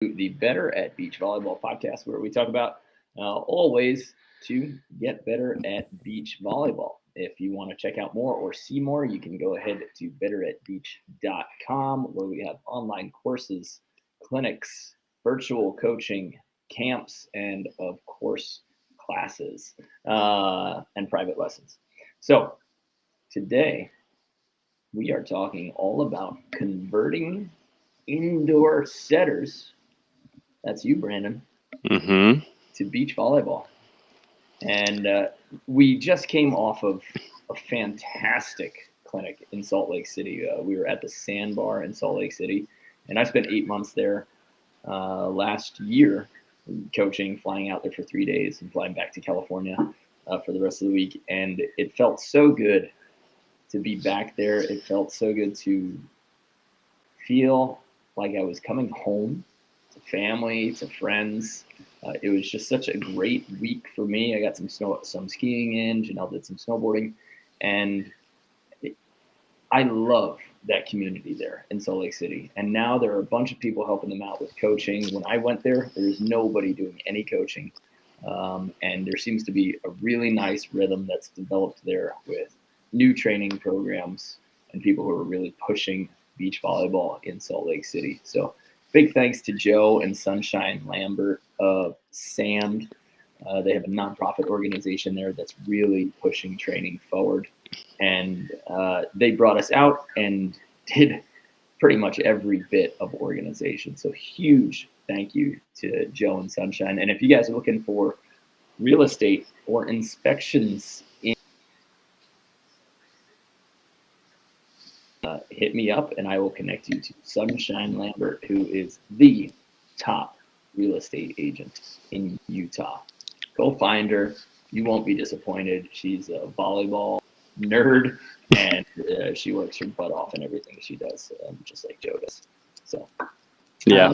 The Better at Beach Volleyball podcast, where we talk about all ways to get better at beach volleyball. If you want to check out more or see more, you can go ahead to betteratbeach.com, where we have online courses, clinics, virtual coaching, camps, and of course, classes and private lessons. So today we are talking all about converting indoor setters, that's you, Brandon, Mm-hmm. to beach volleyball. And we just came off of a fantastic clinic in Salt Lake City. We were at the Sandbar in Salt Lake City, and I spent 8 months there last year coaching, flying out there for 3 days and flying back to California for the rest of the week. And it felt so good to be back there. It felt so good to feel like I was coming home to family, to friends. It was just such a great week for me. I got some skiing in. Janelle did some snowboarding, and I love that community there in Salt Lake City. And now there are a bunch of people helping them out with coaching. When I went there was nobody doing any coaching, and there seems to be a really nice rhythm that's developed there with new training programs and people who are really pushing beach volleyball in Salt Lake City. So big thanks to Joe and Sunshine Lambert of SAND. They have a nonprofit organization there that's really pushing training forward. And they brought us out and did pretty much every bit of organization. So huge thank you to Joe and Sunshine. And if you guys are looking for real estate or inspections, hit me up and I will connect you to Sunshine Lambert, who is the top real estate agent in Utah. Go find her. You won't be disappointed. She's a volleyball nerd, and she works her butt off in everything she does, just like Joe does. So, yeah,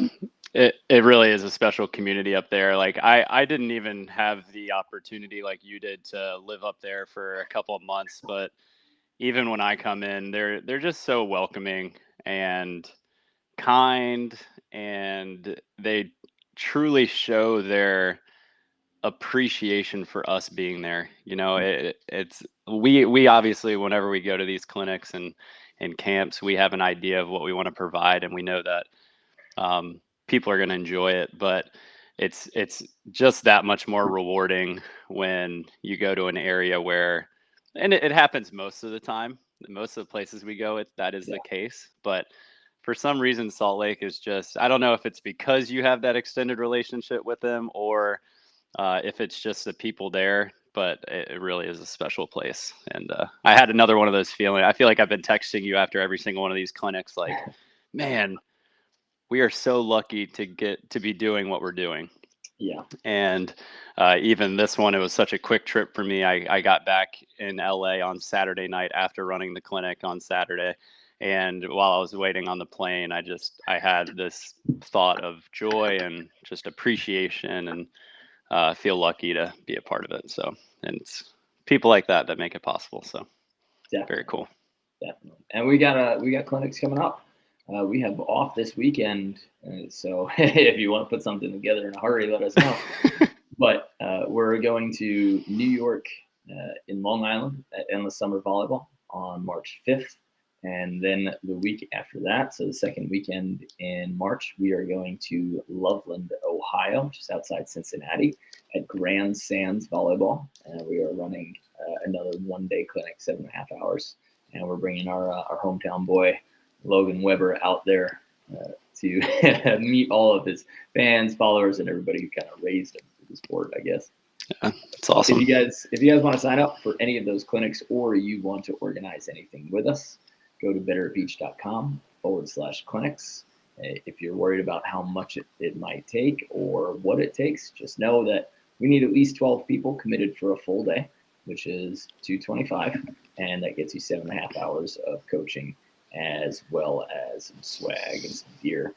it really is a special community up there. Like I didn't even have the opportunity like you did to live up there for a couple of months, but even when I come in, they're just so welcoming and kind, and they truly show their appreciation for us being there. It's we obviously, whenever we go to these clinics and camps, we have an idea of what we want to provide, and we know that people are going to enjoy it. But it's just that much more rewarding when you go to an area where, and it happens most of the time. Most of the places we go, that is the case. But for some reason, Salt Lake is just, I don't know if it's because you have that extended relationship with them, or if it's just the people there, but it really is a special place. And I had another one of those feelings. I feel like I've been texting you after every single one of these clinics, like, man, we are so lucky to get to be doing what we're doing. Yeah. And even this one, it was such a quick trip for me. I got back in LA on Saturday night after running the clinic on Saturday. And while I was waiting on the plane, I had this thought of joy and just appreciation, and feel lucky to be a part of it. So, and it's people like that make it possible. So definitely. Very cool. Definitely. And we got clinics coming up. We have off this weekend, so if you want to put something together in a hurry, let us know. But we're going to New York in Long Island at Endless Summer Volleyball on March 5th. And then the week after that, so the second weekend in March, we are going to Loveland, Ohio, just outside Cincinnati, at Grand Sands Volleyball. And we are running another one-day clinic, 7.5 hours. And we're bringing our hometown boy, Logan Weber, out there to meet all of his fans, followers, and everybody who kind of raised him through the sport, I guess. Yeah, it's awesome. If you guys want to sign up for any of those clinics, or you want to organize anything with us, go to betteratbeach.com/clinics. If you're worried about how much it might take or what it takes, just know that we need at least 12 people committed for a full day, which is $225, and that gets you 7.5 hours of coaching, as well as some swag and some gear,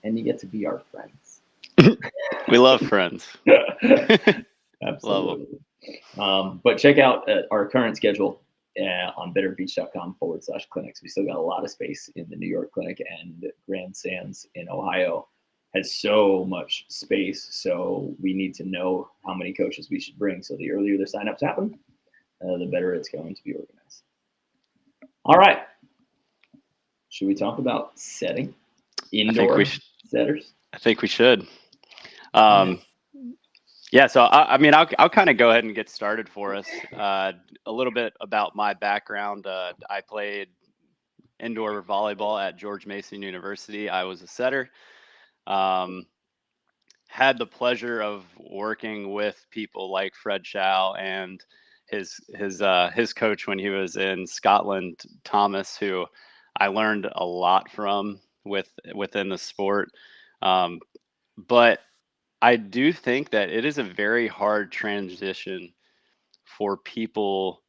and you get to be our friends. We love friends. Absolutely. But check out our current schedule on betterbeach.com/clinics. We still got a lot of space in the New York clinic and Grand Sands in Ohio. has so much space. So we need to know how many coaches we should bring. So the earlier the signups happen, the better it's going to be organized. All right. Should we talk about setting? Indoor setters? I think we should. Yeah, so I mean, I'll kind of go ahead and get started for us. A little bit about my background. I played indoor volleyball at George Mason University. I was a setter. Had the pleasure of working with people like Fred Chow and his coach when he was in Scotland, Thomas, who I learned a lot from within the sport. But I do think that it is a very hard transition for people,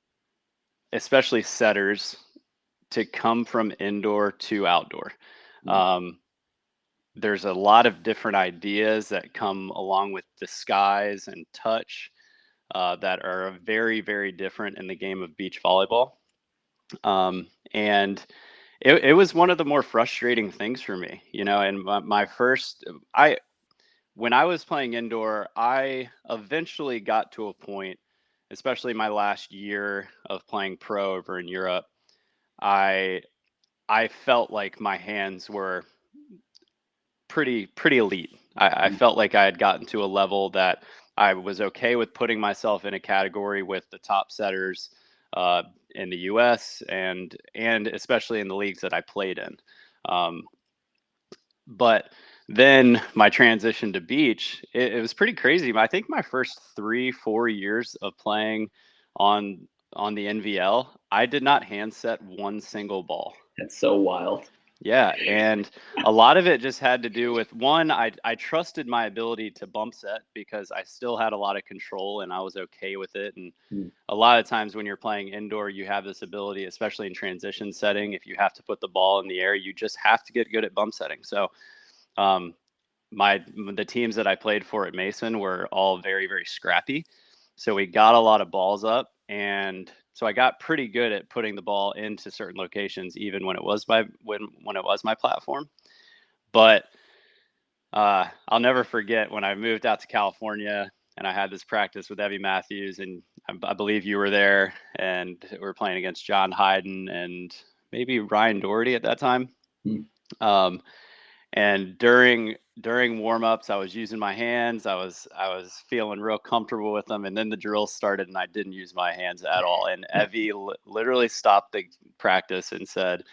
especially setters, to come from indoor to outdoor. There's a lot of different ideas that come along with disguise and touch that are very, very different in the game of beach volleyball. And it was one of the more frustrating things for me, you know, and my first, when I was playing indoor, I eventually got to a point, especially my last year of playing pro over in Europe, I felt like my hands were pretty elite. I felt like I had gotten to a level that I was okay with putting myself in a category with the top setters in the U.S. and especially in the leagues that I played in. But then my transition to beach, it was pretty crazy. I think my first 3-4 years of playing on the NVL, I did not hand set one single ball. That's so wild. Yeah, and a lot of it just had to do with, one, I trusted my ability to bump set because I still had a lot of control and I was okay with it. And a lot of times when you're playing indoor, you have this ability, especially in transition setting, if you have to put the ball in the air, you just have to get good at bump setting. So the teams that I played for at Mason were all very, very scrappy. So we got a lot of balls up, and so I got pretty good at putting the ball into certain locations, even when it was my platform. But I'll never forget when I moved out to California and I had this practice with Evie Matthews, and I believe you were there, and we were playing against John Hyden and maybe Ryan Doherty at that time. And during warm-ups, I was using my hands. I was feeling real comfortable with them, and then the drill started, and I didn't use my hands at all. And Evie literally stopped the practice and said,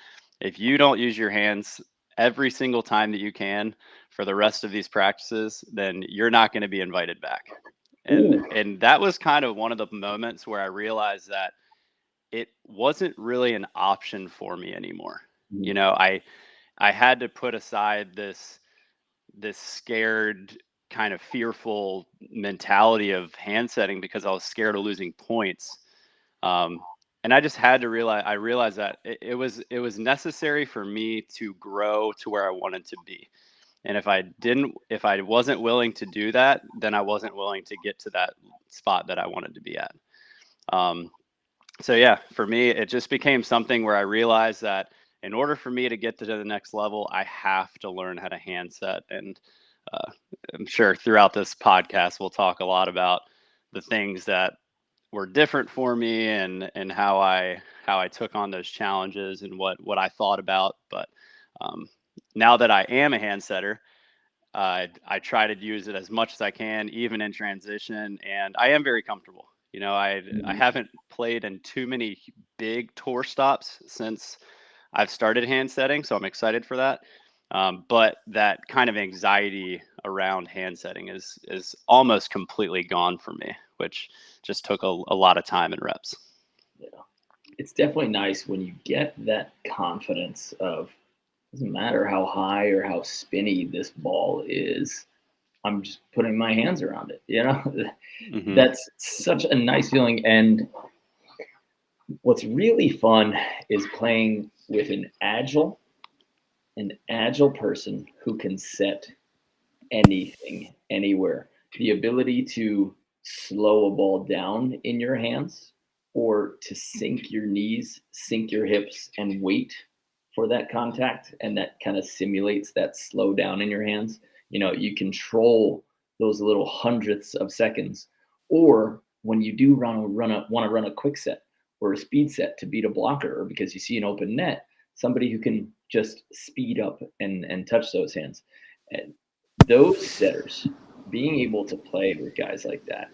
"If you don't use your hands every single time that you can for the rest of these practices, then you're not going to be invited back." And that was kind of one of the moments where I realized that it wasn't really an option for me anymore. You know, I had to put aside this scared, kind of fearful mentality of hand setting because I was scared of losing points. And I just had to realize that it was necessary for me to grow to where I wanted to be. And if I wasn't willing to do that, then I wasn't willing to get to that spot that I wanted to be at. So yeah, for me, it just became something where I realized that in order for me to get to the next level, I have to learn how to hand set. And I'm sure throughout this podcast, we'll talk a lot about the things that were different for me and how I took on those challenges and what I thought about. But now that I am a hand setter, I try to use it as much as I can, even in transition, and I am very comfortable. You know, I haven't played in too many big tour stops since I've started hand setting, so I'm excited for that. But that kind of anxiety around hand setting is almost completely gone for me, which just took a lot of time and reps. Yeah, it's definitely nice when you get that confidence of, doesn't matter how high or how spinny this ball is, I'm just putting my hands around it. You know, That's such a nice feeling. And what's really fun is playing with an agile person who can set anything, anywhere. The ability to slow a ball down in your hands or to sink your knees, sink your hips, and wait for that contact. And that kind of simulates that slow down in your hands You control those little hundredths of seconds. Or when you do want to run a quick set or a speed set to beat a blocker, or because you see an open net, somebody who can just speed up and touch those hands. And those setters, being able to play with guys like that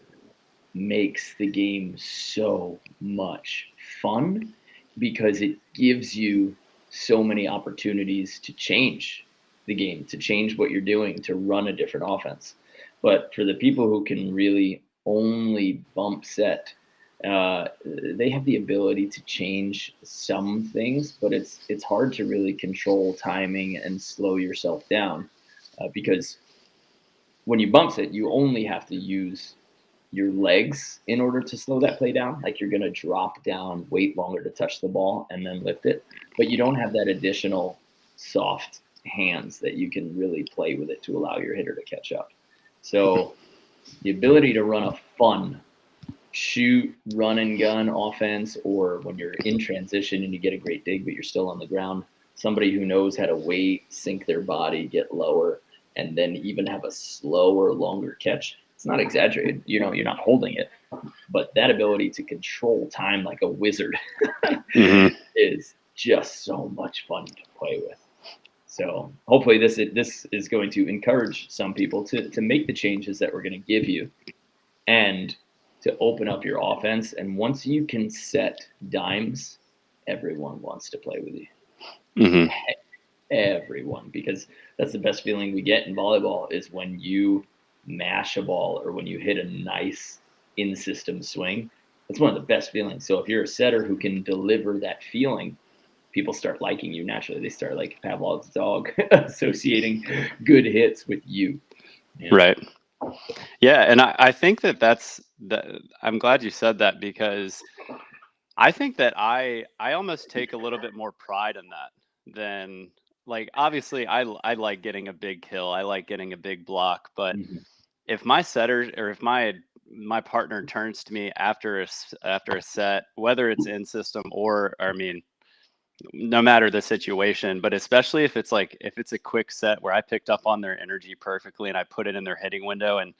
makes the game so much fun because it gives you so many opportunities to change the game, to change what you're doing, to run a different offense. But for the people who can really only bump set, they have the ability to change some things, but it's hard to really control timing and slow yourself down because when you bump set, you only have to use your legs in order to slow that play down. Like you're going to drop down, wait longer to touch the ball, and then lift it. But you don't have that additional soft hands that you can really play with it to allow your hitter to catch up. So the ability to run a fun shoot, run and gun offense, or when you're in transition and you get a great dig, but you're still on the ground, somebody who knows how to wait, sink their body, get lower, and then even have a slower, longer catch. It's not exaggerated. You're not holding it, but that ability to control time like a wizard is just so much fun to play with. So hopefully this is going to encourage some people to make the changes that we're going to give you and to open up your offense. And once you can set dimes, everyone wants to play with you. Mm-hmm. Everyone, because that's the best feeling we get in volleyball is when you mash a ball or when you hit a nice in-system swing. That's one of the best feelings. So if you're a setter who can deliver that feeling, people start liking you naturally. They start like Pavlov's dog associating good hits with you. Right. Yeah. And I think that's I'm glad you said that, because I think that I almost take a little bit more pride in that than, like, obviously I like getting a big kill. I like getting a big block, but if my setter, or if my partner turns to me after a set, whether it's in system or I mean, no matter the situation, but especially if it's a quick set where I picked up on their energy perfectly and I put it in their hitting window, and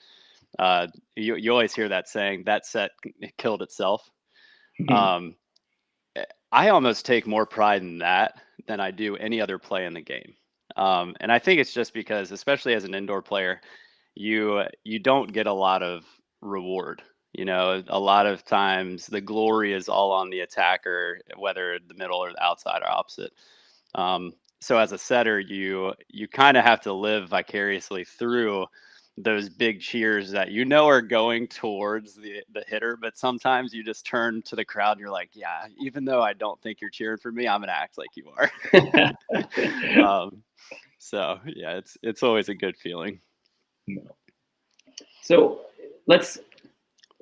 you always hear that saying, that set killed itself. Um, I almost take more pride in that than I do any other play in the game. And I think it's just because, especially as an indoor player, you don't get a lot of reward. A lot of times the glory is all on the attacker, whether the middle or the outside or opposite. So as a setter, you kind of have to live vicariously through those big cheers that are going towards the hitter, but sometimes you just turn to the crowd and you're like, yeah, even though I don't think you're cheering for me, I'm gonna act like you are. So yeah, it's always a good feeling. So let's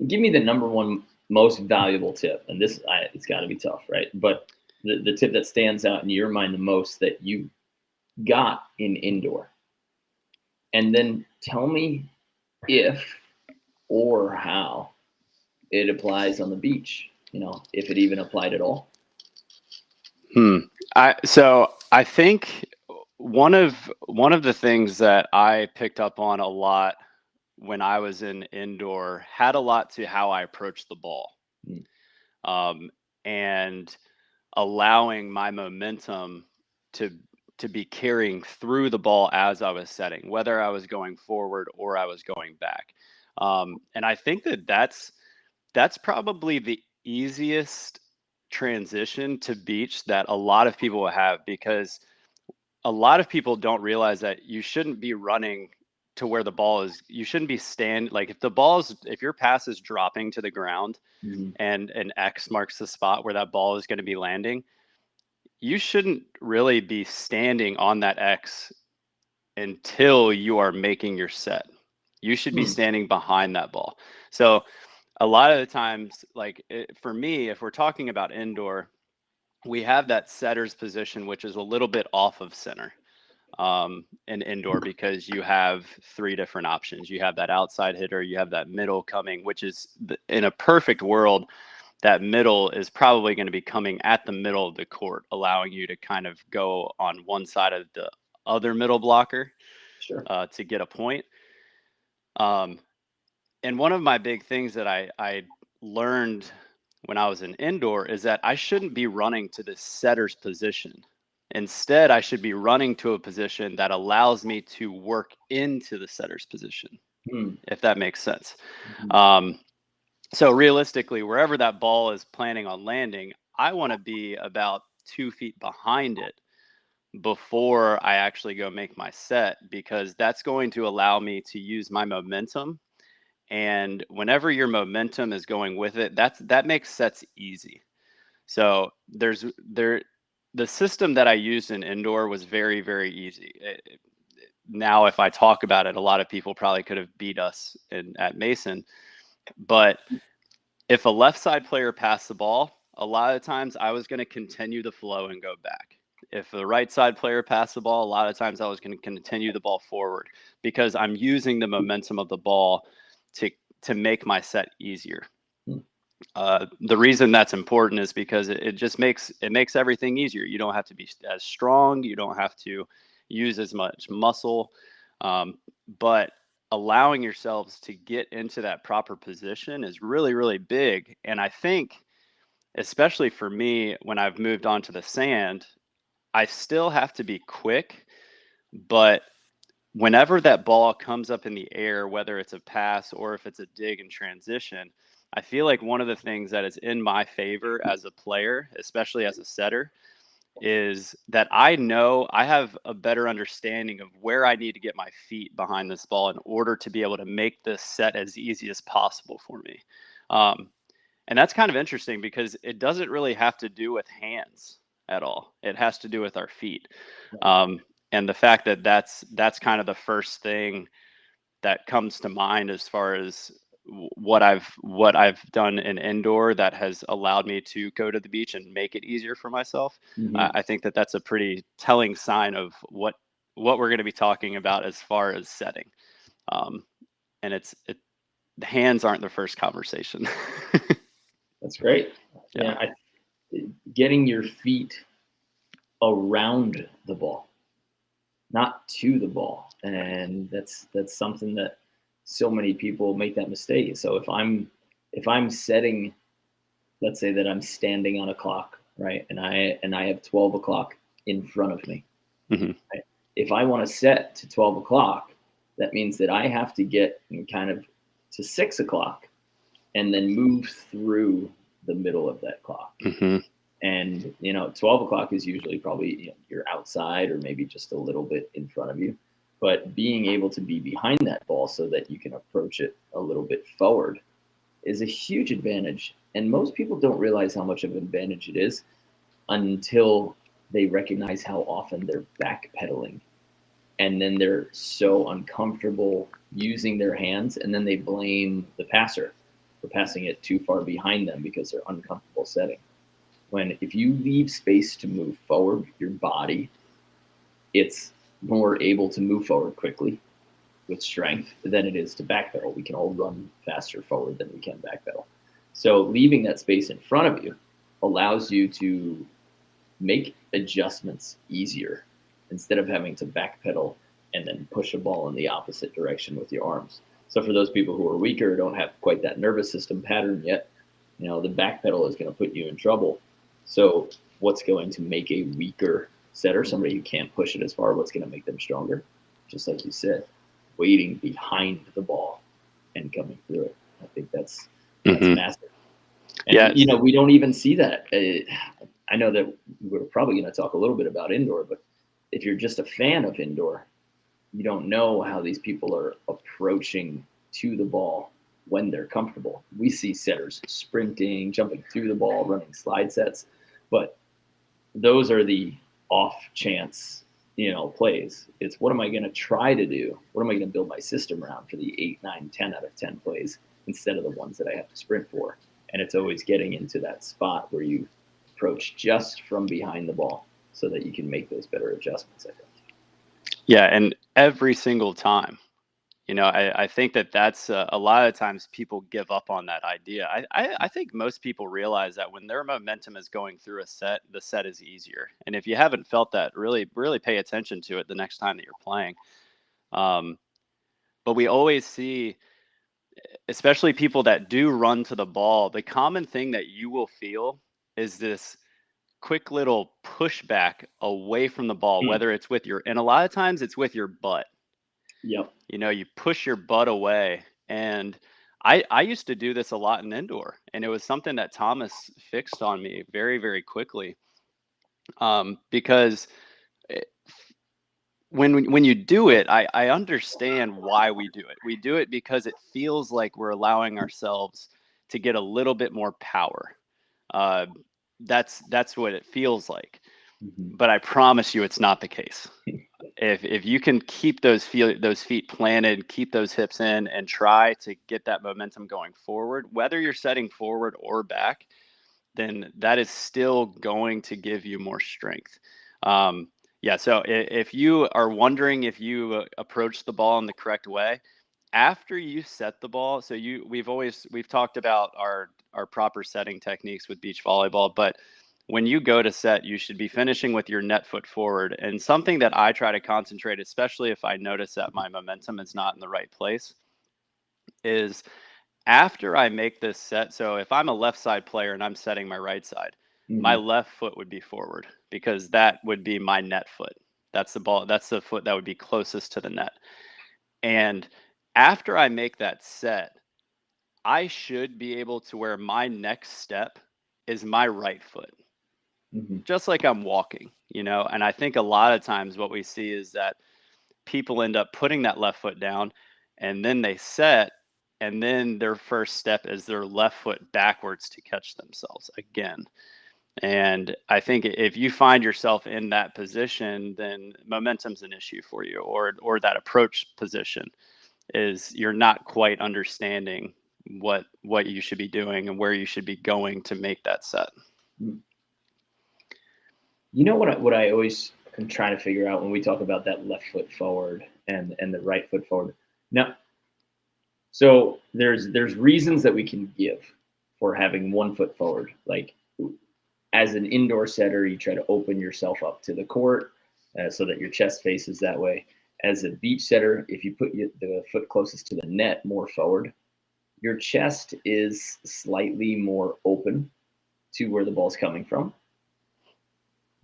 give me the number one most valuable tip, and it's got to be tough, right? But the tip that stands out in your mind the most that you got in indoor, and then tell me if or how it applies on the beach. If it even applied at all. So I think one of the things that I picked up on a lot when I was in indoor had a lot to how I approached the ball, and allowing my momentum to be carrying through the ball as I was setting, whether I was going forward or I was going back. And I think that's probably the easiest transition to beach that a lot of people will have, because a lot of people don't realize that you shouldn't be running to where the ball is. You shouldn't be like if your pass is dropping to the ground and an X marks the spot where that ball is going to be landing, you shouldn't really be standing on that X until you are making your set. You should be standing behind that ball. So a lot of the times, for me, if we're talking about indoor, we have that setter's position, which is a little bit off of center in indoor, because you have three different options. You have that outside hitter, you have that middle coming, which is in a perfect world, that middle is probably going to be coming at the middle of the court, allowing you to kind of go on one side of the other middle blocker. Sure. to get a point. Um, and one of my big things that I learned when I was in indoor is that I shouldn't be running to the setter's position. Instead, I should be running to a position that allows me to work into the setter's position, Hmm. if that makes sense. Mhm. Um, so realistically, wherever that ball is planning on landing, I want to be about 2 feet behind it before I actually go make my set, because that's going to allow me to use my momentum. And whenever your momentum is going with it, that makes sets easy. So the system that I used in indoor was very, very easy. Now, if I talk about it, a lot of people probably could have beat us at Mason. But if a left side player passed the ball, a lot of times I was going to continue the flow and go back. If the right side player passed the ball, a lot of times I was going to continue the ball forward, because I'm using the momentum of the ball to to make my set easier. Hmm. The reason that's important is because it just makes everything easier. You don't have to be as strong. You don't have to use as much muscle, but allowing yourselves to get into that proper position is really, really big. And I think, especially for me, when I've moved on to the sand, I still have to be quick, but whenever that ball comes up in the air, whether it's a pass or if it's a dig in transition, I feel like one of the things that is in my favor as a player, especially as a setter, is that I know I have a better understanding of where I need to get my feet behind this ball in order to be able to make this set as easy as possible for me. Um, and that's kind of interesting because it doesn't really have to do with hands at all. It has to do with our feet. Um, and the fact that that's kind of the first thing that comes to mind as far as what I've done in indoor that has allowed me to go to the beach and make it easier for myself. Mhm. I think that that's a pretty telling sign of what we're going to be talking about as far as setting. Um, and the hands aren't the first conversation. That's great. Yeah. Yeah, getting your feet around the ball, not to the ball, and that's something that so many people make that mistake. So if I'm setting, let's say that I'm standing on a clock, right, and I have 12 o'clock in front of me. Hmm. Right? If I want to set to 12 o'clock, that means that I have to get kind of to 6 o'clock and then move through the middle of that clock. Hmm. And 12 o'clock is usually probably you're outside or maybe just a little bit in front of you. But being able to be behind that ball so that you can approach it a little bit forward is a huge advantage. And most people don't realize how much of an advantage it is until they recognize how often they're backpedaling. And then they're so uncomfortable using their hands, and then they blame the passer for passing it too far behind them because they're uncomfortable setting. When if you leave space to move forward, your body, it's more able to move forward quickly with strength than it is to backpedal. We can all run faster forward than we can backpedal. So leaving that space in front of you allows you to make adjustments easier instead of having to backpedal and then push a ball in the opposite direction with your arms. So for those people who are weaker, don't have quite that nervous system pattern yet, the backpedal is going to put you in trouble. So what's going to make a weaker setter, somebody who can't push it as far, what's going to make them stronger? Just like you said, waiting behind the ball and coming through it. I think that's Hmm. massive. And Yes. we don't even see that. I know that we're probably going to talk a little bit about indoor, but if you're just a fan of indoor, you don't know how these people are approaching to the ball when they're comfortable. We see setters sprinting, jumping through the ball, running slide sets, but those are the off chance, plays. It's what am I going to try to do? What am I going to build my system around for the 8, 9, 10 out of 10 plays instead of the ones that I have to sprint for? And it's always getting into that spot where you approach just from behind the ball so that you can make those better adjustments, I think. Yeah, and every single time. I think that that's a lot of times people give up on that idea. I think most people realize that when their momentum is going through a set, the set is easier. And if you haven't felt that, really, really pay attention to it the next time that you're playing. Um, but we always see, especially people that do run to the ball, the common thing that you will feel is this quick little pushback away from the ball, Mm. whether it's with your, and a lot of times it's with your butt. Yep. You know, you push your butt away. And I used to do this a lot in indoor, and it was something that Thomas fixed on me very, very quickly. Because it, when you do it, I understand why we do it. We do it because it feels like we're allowing ourselves to get a little bit more power. Uh, that's what it feels like. Mhm. But I promise you, it's not the case. If you can keep those feet planted, keep those hips in, and try to get that momentum going forward, whether you're setting forward or back, then that is still going to give you more strength. Yeah. So if you are wondering if you approach the ball in the correct way, after you set the ball, so we've talked about our proper setting techniques with beach volleyball, but when you go to set, you should be finishing with your net foot forward. And something that I try to concentrate, especially if I notice that my momentum is not in the right place, is after I make this set. So if I'm a left side player and I'm setting my right side, my Mhm. left foot would be forward because that would be my net foot. That's the ball. That's the foot that would be closest to the net. And after I make that set, I should be able to where my next step is my right foot, Mhm. just like I'm walking, you know? And I think a lot of times what we see is that people end up putting that left foot down and then they set, and then their first step is their left foot backwards to catch themselves again. And I think if you find yourself in that position, then momentum's an issue for you, or that approach position is you're not quite understanding what you should be doing and where you should be going to make that set. Mm. You know what I always am trying to figure out when we talk about that left foot forward and the right foot forward. Now, so there's reasons that we can give for having one foot forward. Like as an indoor setter, you try to open yourself up to the court so that your chest faces that way. As a beach setter, if you put the foot closest to the net more forward, your chest is slightly more open to where the ball's coming from.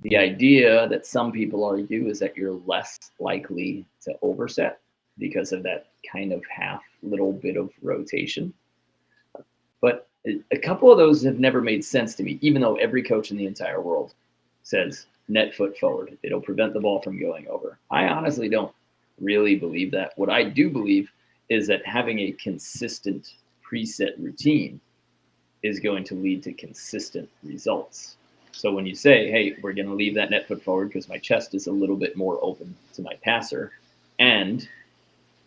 The idea that some people argue is that you're less likely to overset because of that kind of half little bit of rotation. But a couple of those have never made sense to me, even though every coach in the entire world says net foot forward. It'll prevent the ball from going over. I honestly don't really believe that. What I do believe is that having a consistent preset routine is going to lead to consistent results. So when you say, hey, we're going to leave that net foot forward because my chest is a little bit more open to my passer, and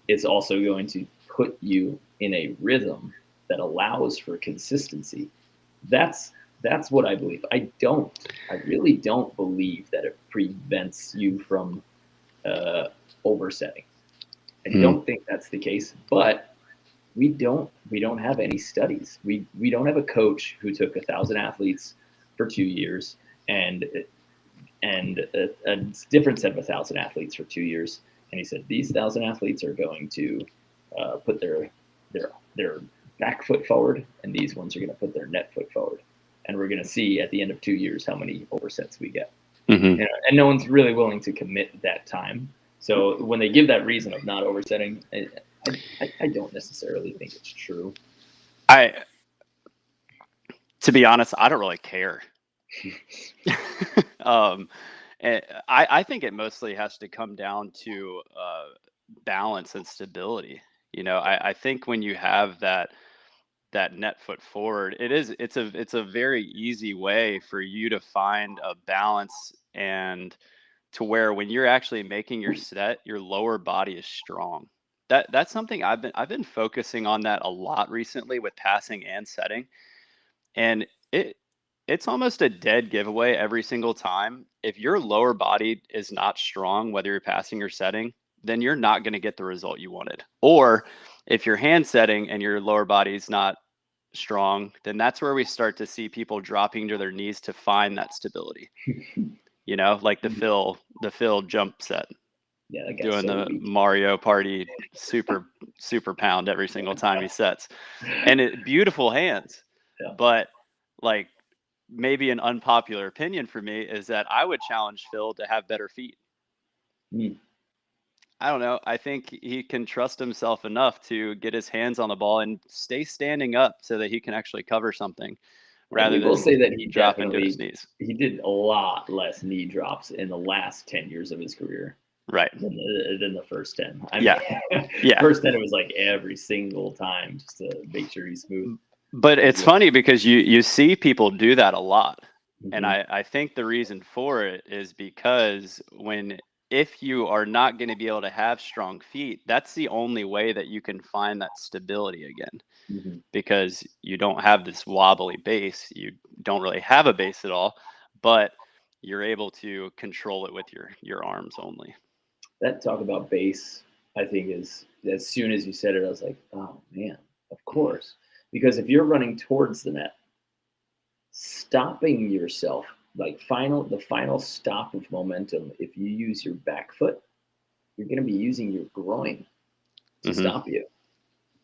it's also going to put you in a rhythm that allows for consistency. That's what I believe. I really don't believe that it prevents you from uh, oversetting. I Mm. don't think that's the case, but we don't have any studies. We don't have a coach who took 1,000 athletes for 2 years and a different set of 1,000 athletes for 2 years, and he said these 1,000 athletes are going to put their back foot forward, and these ones are going to put their net foot forward, and we're going to see at the end of 2 years how many oversets we get. Mm-hmm. And no one's really willing to commit that time. So when they give that reason of not oversetting, I don't necessarily think it's true. I, to be honest, I don't really care. um, I think it mostly has to come down to balance and stability. You know, I think when you have that net foot forward, it's a very easy way for you to find a balance and to where when you're actually making your set, your lower body is strong. That's something I've been focusing on that a lot recently with passing and setting, and it's almost a dead giveaway every single time. If your lower body is not strong, whether you're passing or setting, then you're not going to get the result you wanted. Or if you're hand setting and your lower body is not strong, then that's where we start to see people dropping to their knees to find that stability. You know, like the Phil jump set. Yeah, that guy's doing so the weak. Mario Party super pound every single time he sets. And beautiful hands. Yeah. But like maybe an unpopular opinion for me is that I would challenge Phil to have better feet. Mm. I don't know. I think he can trust himself enough to get his hands on the ball and stay standing up so that he can actually cover something And rather we will than say that he dropping to his definitely knees. he did a lot less knee drops in the last 10 years of his career Right. than the first 10. I Yeah. mean, Yeah. first 10 it was like every single time just to make sure he's smooth. But it's funny because you see people do that a lot. And Mhm. I think the reason for it is because if you are not going to be able to have strong feet, that's the only way that you can find that stability again. Mhm. Because you don't have this wobbly base. You don't really have a base at all, but you're able to control it with your arms only. That talk about base, I think, is as soon as you said it, I was like, oh man, of course. Because if you're running towards the net, stopping yourself, like the final stop of momentum, if you use your back foot, you're going to be using your groin to Hmm. stop you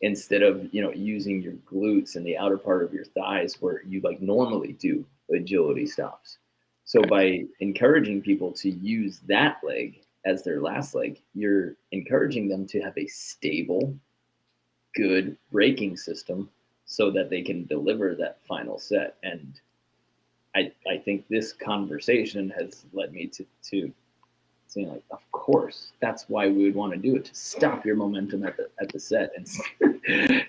instead of using your glutes and the outer part of your thighs where you like normally do agility stops. So Right. by encouraging people to use that leg as their last leg, you're encouraging them to have a stable, good braking system so that they can deliver that final set. And I think this conversation has led me to saying like, of course, that's why we would want to do it, to stop your momentum at the set. And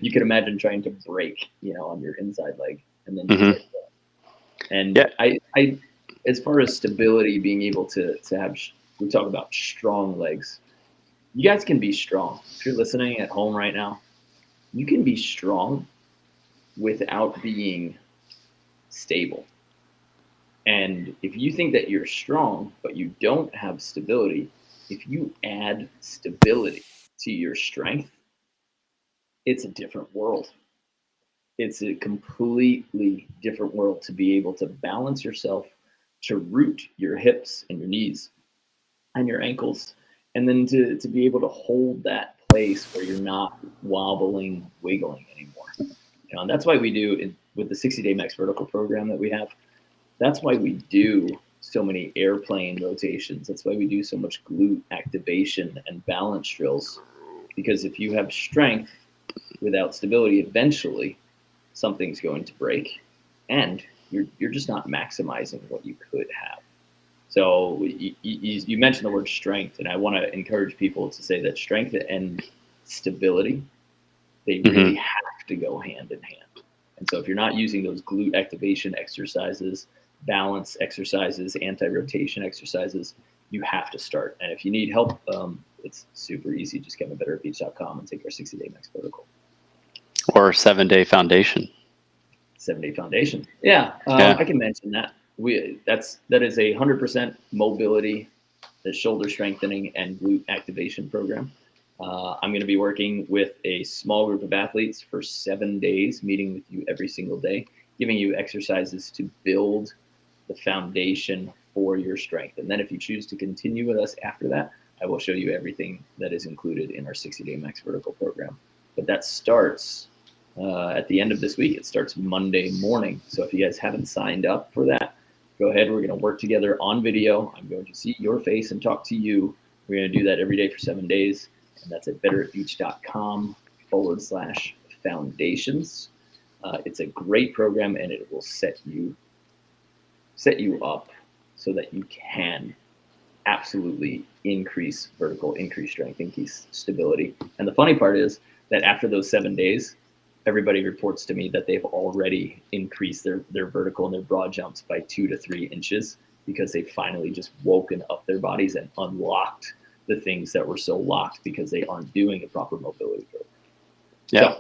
you can imagine trying to break, on your inside leg and then just Hmm. like that. And Yeah. I as far as stability, being able to have, we talk about strong legs. You guys can be strong. If you're listening at home right now, you can be strong without being stable. And if you think that you're strong, but you don't have stability, if you add stability to your strength, it's a different world. It's a completely different world to be able to balance yourself, to root your hips and your knees and your ankles, and then to be able to hold that place where you're not wobbling, wiggling anymore. And that's why we do with the 60-day max vertical program that we have. That's why we do so many airplane rotations. That's why we do so much glute activation and balance drills. Because if you have strength without stability, eventually something's going to break, and you're just not maximizing what you could have. So you mentioned the word strength, and I want to encourage people to say that strength and stability, they really Hmm. have to go hand in hand. And so if you're not using those glute activation exercises, balance exercises, anti-rotation exercises, you have to start. And if you need help, it's super easy. Just kevinbetterbeach.com and take our 60-day max vertical. Or 7-day foundation. 7-day foundation. Yeah, Yeah. I can mention that. That is a 100% mobility, the shoulder strengthening and glute activation program. I'm going to be working with a small group of athletes for 7 days, meeting with you every single day, giving you exercises to build the foundation for your strength. And then if you choose to continue with us after that, I will show you everything that is included in our 60-day max vertical program. But that starts at the end of this week. It starts Monday morning. So if you guys haven't signed up for that, go ahead. We're going to work together on video. I'm going to see your face and talk to you. We're going to do that every day for 7 days. And that's at betteratbeach.com/foundations. It's a great program, and it will set you up so that you can absolutely increase vertical, increase strength, increase stability. And the funny part is that after those 7 days, everybody reports to me that they've already increased their vertical and their broad jumps by 2 to 3 inches because they've finally just woken up their bodies and unlocked the things that were so locked because they aren't doing a proper mobility program. Yeah.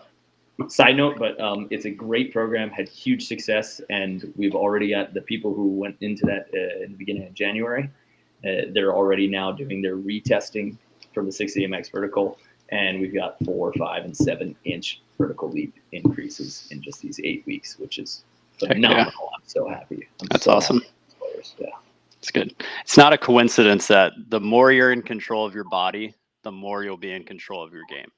So, side note, but it's a great program, had huge success, and we've already got the people who went into that in the beginning of January. They're already now doing their retesting from the 60 MX vertical, and we've got 4, 5, and 7 inch vertical leap increases in just these 8 weeks, which is phenomenal. Yeah. I'm so happy. That's awesome. Players. Yeah. It's good. It's not a coincidence that the more you're in control of your body, the more you'll be in control of your game.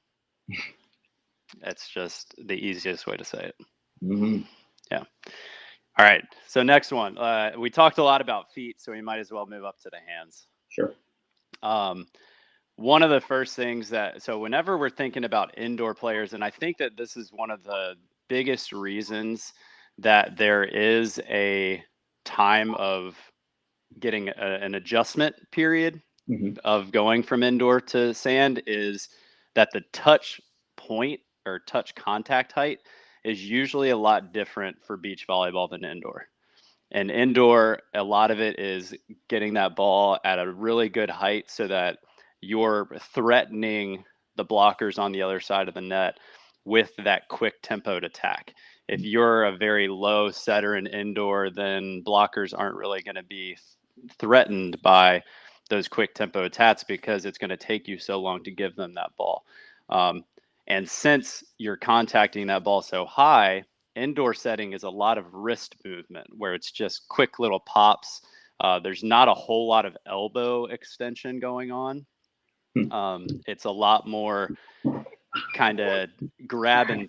That's just the easiest way to say it. Mm-hmm. Yeah. All right. So next one. We talked a lot about feet, so we might as well move up to the hands. Sure. One of the first things so whenever we're thinking about indoor players, and I think that this is one of the biggest reasons that there is a time of getting an adjustment period of going from indoor to sand, is that the touch point or touch contact height is usually a lot different for beach volleyball than indoor. And indoor, a lot of it is getting that ball at a really good height so that you're threatening the blockers on the other side of the net with that quick tempoed attack. If you're a very low setter in indoor, then blockers aren't really going to be threatened by those quick tempo attacks because it's going to take you so long to give them that ball. And since you're contacting that ball so high, indoor setting is a lot of wrist movement where it's just quick little pops. There's not a whole lot of elbow extension going on. It's a lot more kind of grab and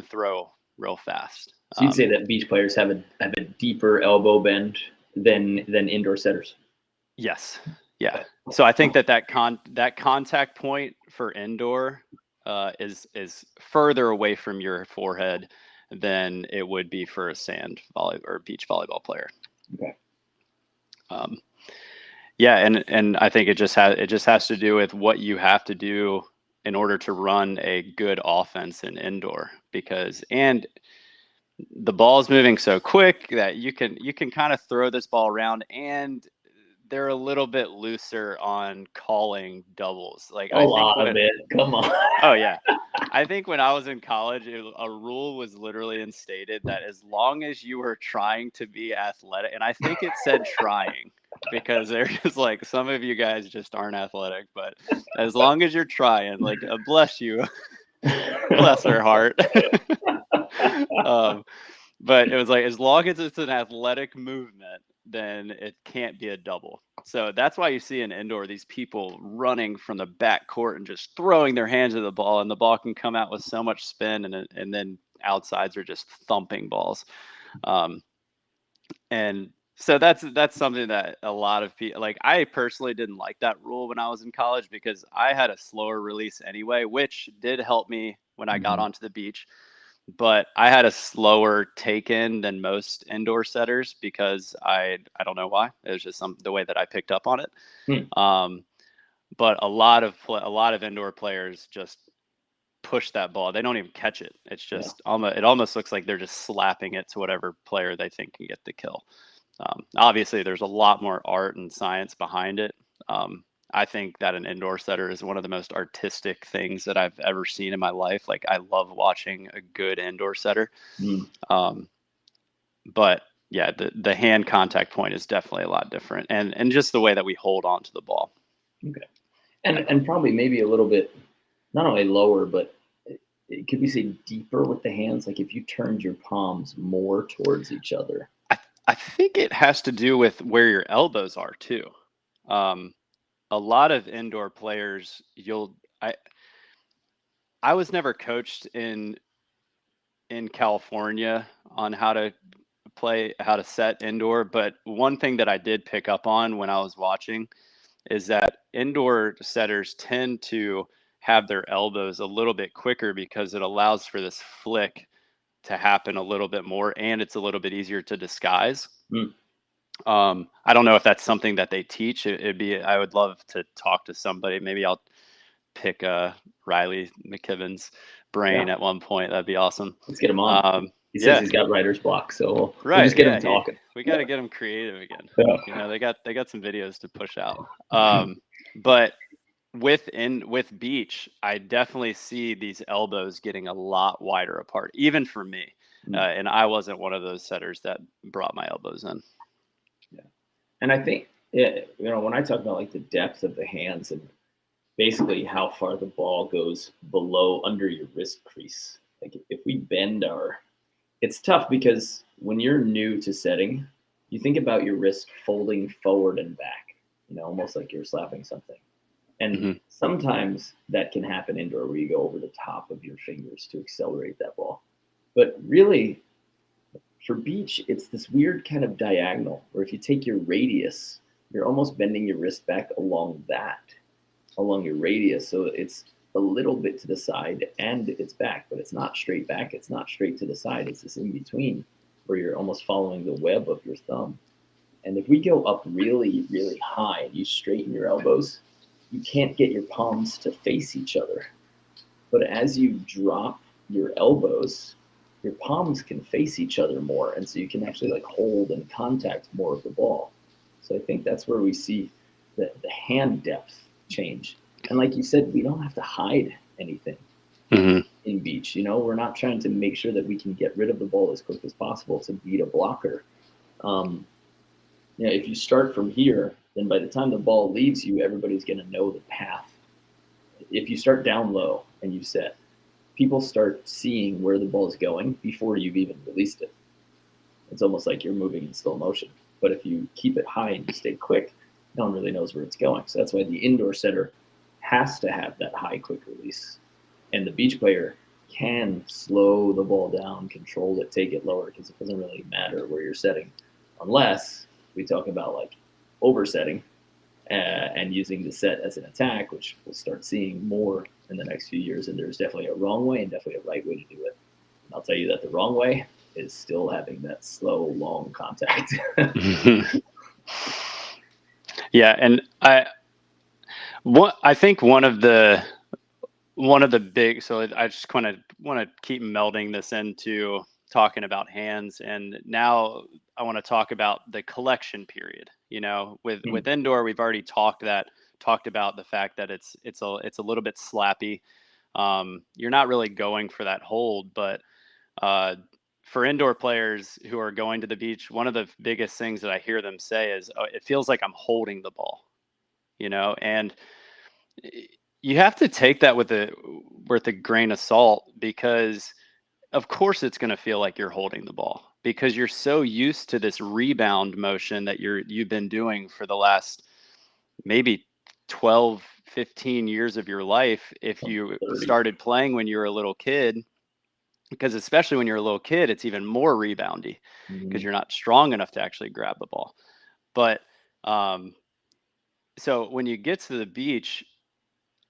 throw real fast. So you'd say that beach players have a deeper elbow bend than indoor setters. Yes. Yeah. So I think that contact point for indoor is further away from your forehead than it would be for a sand volley or beach volleyball player. Okay. Yeah, and I think it just has to do with what you have to do in order to run a good offense in indoor, because the ball's moving so quick that you can kind of throw this ball around, and they're a little bit looser on calling doubles. Like a lot of it. Come on. Oh yeah. I think when I was in college, a rule was literally instated that as long as you were trying to be athletic, and I think it said trying, because they're just like, some of you guys just aren't athletic, but as long as you're trying, like, bless you, bless her heart. But it was like, as long as it's an athletic movement, then it can't be a double. So that's why you see in indoor these people running from the back court and just throwing their hands at the ball, and the ball can come out with so much spin, and then outsides are just thumping balls. And so that's something that a lot of people, like, I personally didn't like that rule when I was in college because I had a slower release anyway, which did help me when I got onto the beach. But I had a slower take in than most indoor setters because I don't know why. It was just the way that I picked up on it. But a lot of indoor players just push that ball. They don't even catch it. It's just it almost looks like they're just slapping it to whatever player they think can get the kill. Obviously, there's a lot more art and science behind it. I think that an indoor setter is one of the most artistic things that I've ever seen in my life. Like, I love watching a good indoor setter. But yeah, the hand contact point is definitely a lot different, and just the way that we hold on to the ball. Okay. And probably maybe a little bit, not only lower, but could we say deeper with the hands? Like, if you turned your palms more towards each other. I think it has to do with where your elbows are too. A lot of indoor players, I was never coached in California on how to set indoor, but one thing that I did pick up on when I was watching is that indoor setters tend to have their elbows a little bit quicker because it allows for this flick to happen a little bit more, and it's a little bit easier to disguise. I don't know if that's something that they teach. I would love to talk to somebody. Maybe I'll pick Riley McKibben's brain at one point. That'd be awesome. Let's get him on. He says he's got writer's block, so we'll just get him talking. We got to get him creative again. You know, they got some videos to push out. But with beach, I definitely see these elbows getting a lot wider apart, even for me. And I wasn't one of those setters that brought my elbows in. Yeah, and I think when I talk about like the depth of the hands and basically how far the ball goes below under your wrist crease, like if we bend it's tough because when you're new to setting, you think about your wrist folding forward and back, almost like you're slapping something. And sometimes that can happen indoor where you go over the top of your fingers to accelerate that ball. But really, for beach, it's this weird kind of diagonal where if you take your radius, you're almost bending your wrist back along your radius. So it's a little bit to the side and it's back, but it's not straight back. It's not straight to the side. It's this in between where you're almost following the web of your thumb. And if we go up really, really high and you straighten your elbows, you can't get your palms to face each other. But as you drop your elbows, your palms can face each other more. And so you can actually like hold and contact more of the ball. So I think that's where we see the hand depth change. And like you said, we don't have to hide anything in beach. We're not trying to make sure that we can get rid of the ball as quick as possible to beat a blocker. If you start from here, then by the time the ball leaves you, everybody's going to know the path. If you start down low and you set, people start seeing where the ball is going before you've even released it. It's almost like you're moving in slow motion. But if you keep it high and you stay quick, no one really knows where it's going. So that's why the indoor setter has to have that high quick release. And the beach player can slow the ball down, control it, take it lower, because it doesn't really matter where you're setting, unless we talk about like oversetting and using the set as an attack, which we'll start seeing more in the next few years. And there's definitely a wrong way and definitely a right way to do it. And I'll tell you that the wrong way is still having that slow, long contact. Yeah, and I think one of the big, so I just kind of want to keep melding this into talking about hands, and now I want to talk about the collection period. With indoor, we've already talked about the fact that it's a little bit slappy. You're not really going for that hold, but for indoor players who are going to the beach, one of the biggest things that I hear them say is, "Oh, it feels like I'm holding the ball," and you have to take that with a grain of salt, because of course it's going to feel like you're holding the ball, because you're so used to this rebound motion that you've been doing for the last maybe 12, 15 years of your life. If you 30. started playing when you were a little kid, because especially when you're a little kid, it's even more reboundy because you're not strong enough to actually grab the ball. But so when you get to the beach,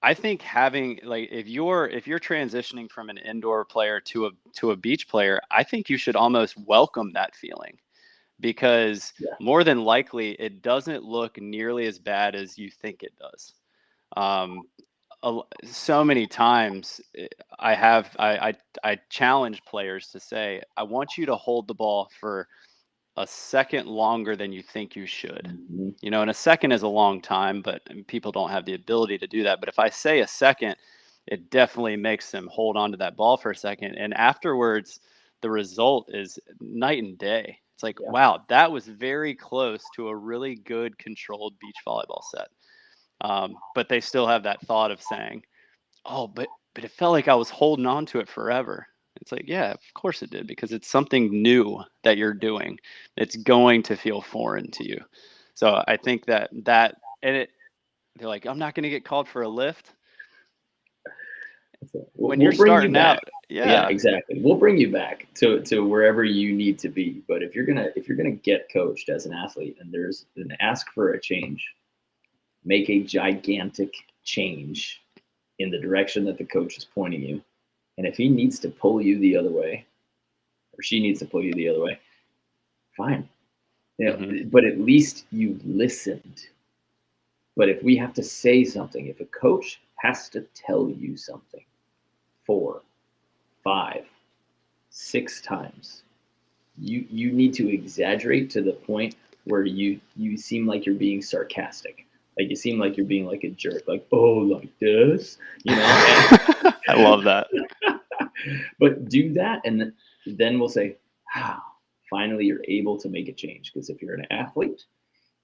I think having, like, if you're transitioning from an indoor player to a beach player, I think you should almost welcome that feeling, because more than likely it doesn't look nearly as bad as you think it does. So many times I challenge players to say, I want you to hold the ball for a second longer than you think you should. And a second is a long time, but people don't have the ability to do that. But if I say a second, it definitely makes them hold on to that ball for a second. And afterwards, the result is night and day. It's like, wow, that was very close to a really good controlled beach volleyball set. But they still have that thought of saying, oh, but it felt like I was holding on to it forever. It's like, yeah, of course it did, because it's something new that you're doing. It's going to feel foreign to you. So I think that and they're like, I'm not going to get called for a lift. When you're starting out, yeah, exactly. We'll bring you back to wherever you need to be. But if you're gonna get coached as an athlete, and there's an ask for a change, make a gigantic change in the direction that the coach is pointing you. And if he needs to pull you the other way, or she needs to pull you the other way, fine. But at least you listened. But if we have to say something, if a coach has to tell you something 4, 5, 6 times, you need to exaggerate to the point where you seem like you're being sarcastic. Like you seem like you're being like a jerk, like, oh, like this, I love that. But do that, and then we'll say, wow, finally you're able to make a change. Because if you're an athlete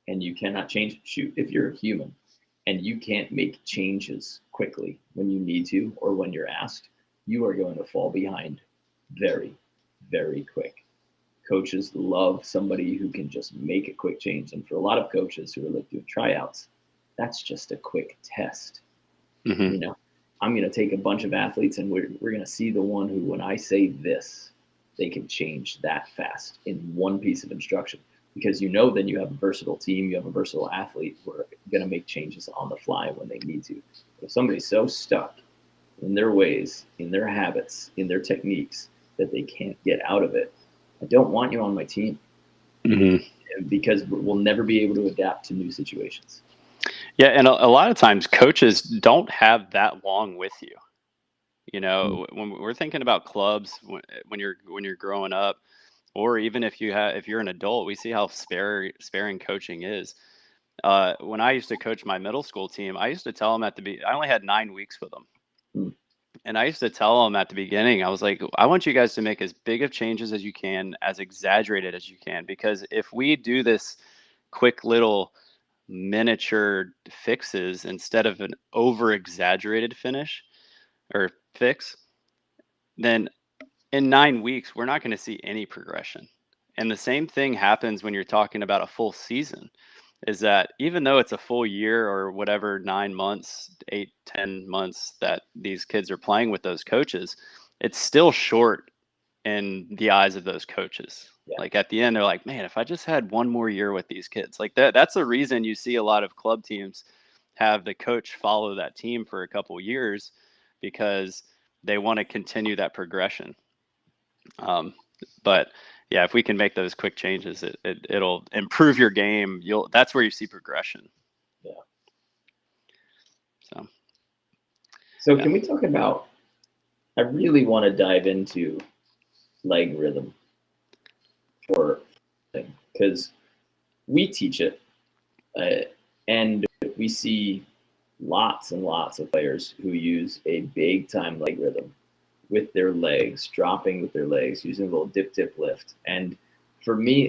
and you cannot change, shoot, if you're a human and you can't make changes quickly when you need to or when you're asked, you are going to fall behind very, very quick. coaches love somebody who can just make a quick change. And for a lot of coaches who are like doing tryouts, that's just a quick test. Mm-hmm. You know, I'm going to take a bunch of athletes and we're going to see the one who, when I say this, they can change that fast in one piece of instruction. Because then you have a versatile team, you have a versatile athlete who are going to make changes on the fly when they need to. But if somebody's so stuck in their ways, in their habits, in their techniques that they can't get out of it, I don't want you on my team. Mm-hmm. Because we'll never be able to adapt to new situations. Yeah, and a lot of times coaches don't have that long with you. When we're thinking about clubs, when you're growing up, or even if you're an adult, we see how sparing coaching is. When I used to coach my middle school team, I used to tell them I only had 9 weeks with them. Mm. And I used to tell them at the beginning, I was like, I want you guys to make as big of changes as you can, as exaggerated as you can, because if we do this quick little miniature fixes instead of an over exaggerated finish or fix, then in 9 weeks, we're not going to see any progression. And the same thing happens when you're talking about a full season, is that even though it's a full year or whatever, 9 months, 8, 10 months that these kids are playing with those coaches, it's still short in the eyes of those coaches. Yeah. Like at the end, they're like, man, if I just had one more year with these kids, like that's the reason you see a lot of club teams have the coach follow that team for a couple years, because they want to continue that progression. But yeah, if we can make those quick changes, it'll improve your game. That's where you see progression. Yeah. So Can we talk about, I really want to dive into leg rhythm because we teach it, and we see lots and lots of players who use a big time leg rhythm with their legs, dropping with their legs, using a little dip lift. And for me,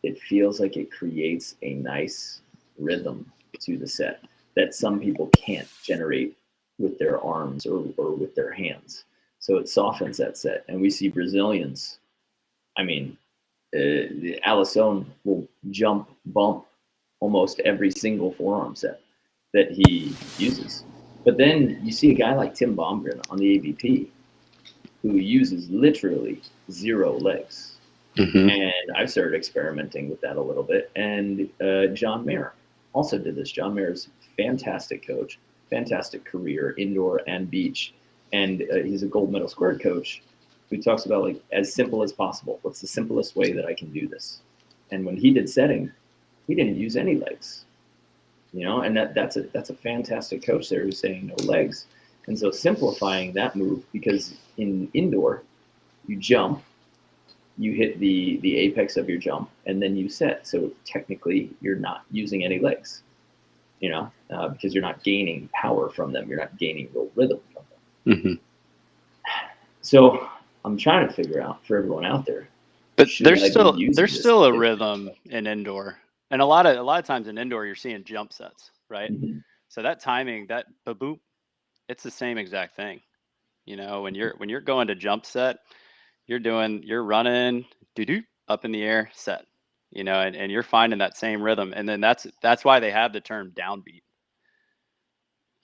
it feels like it creates a nice rhythm to the set that some people can't generate with their arms or with their hands. So it softens that set. And we see Brazilians, I mean, Alisson will jump, bump almost every single forearm set that he uses. But then you see a guy like Tim Baumgren on the AVP who uses literally 0 legs. Mm-hmm. And I've started experimenting with that a little bit. And John Mayer also did this. John Mayer's fantastic coach, fantastic career, indoor and beach. And he's a gold medal squared coach who talks about, like, as simple as possible. What's the simplest way that I can do this? And when he did setting, he didn't use any legs. And that's a fantastic coach there who's saying no legs. And so simplifying that move, because in indoor, you jump, you hit the apex of your jump, and then you set. So technically, you're not using any legs, because you're not gaining power from them. You're not gaining real rhythm from them. Mm-hmm. So I'm trying to figure out for everyone out there. But there's still a rhythm in indoor, and a lot of times in indoor, you're seeing jump sets, right? Mm-hmm. So that timing, that boop, it's the same exact thing. When you're going to jump set, you're running doo up in the air, set, and you're finding that same rhythm. And then that's why they have the term downbeat.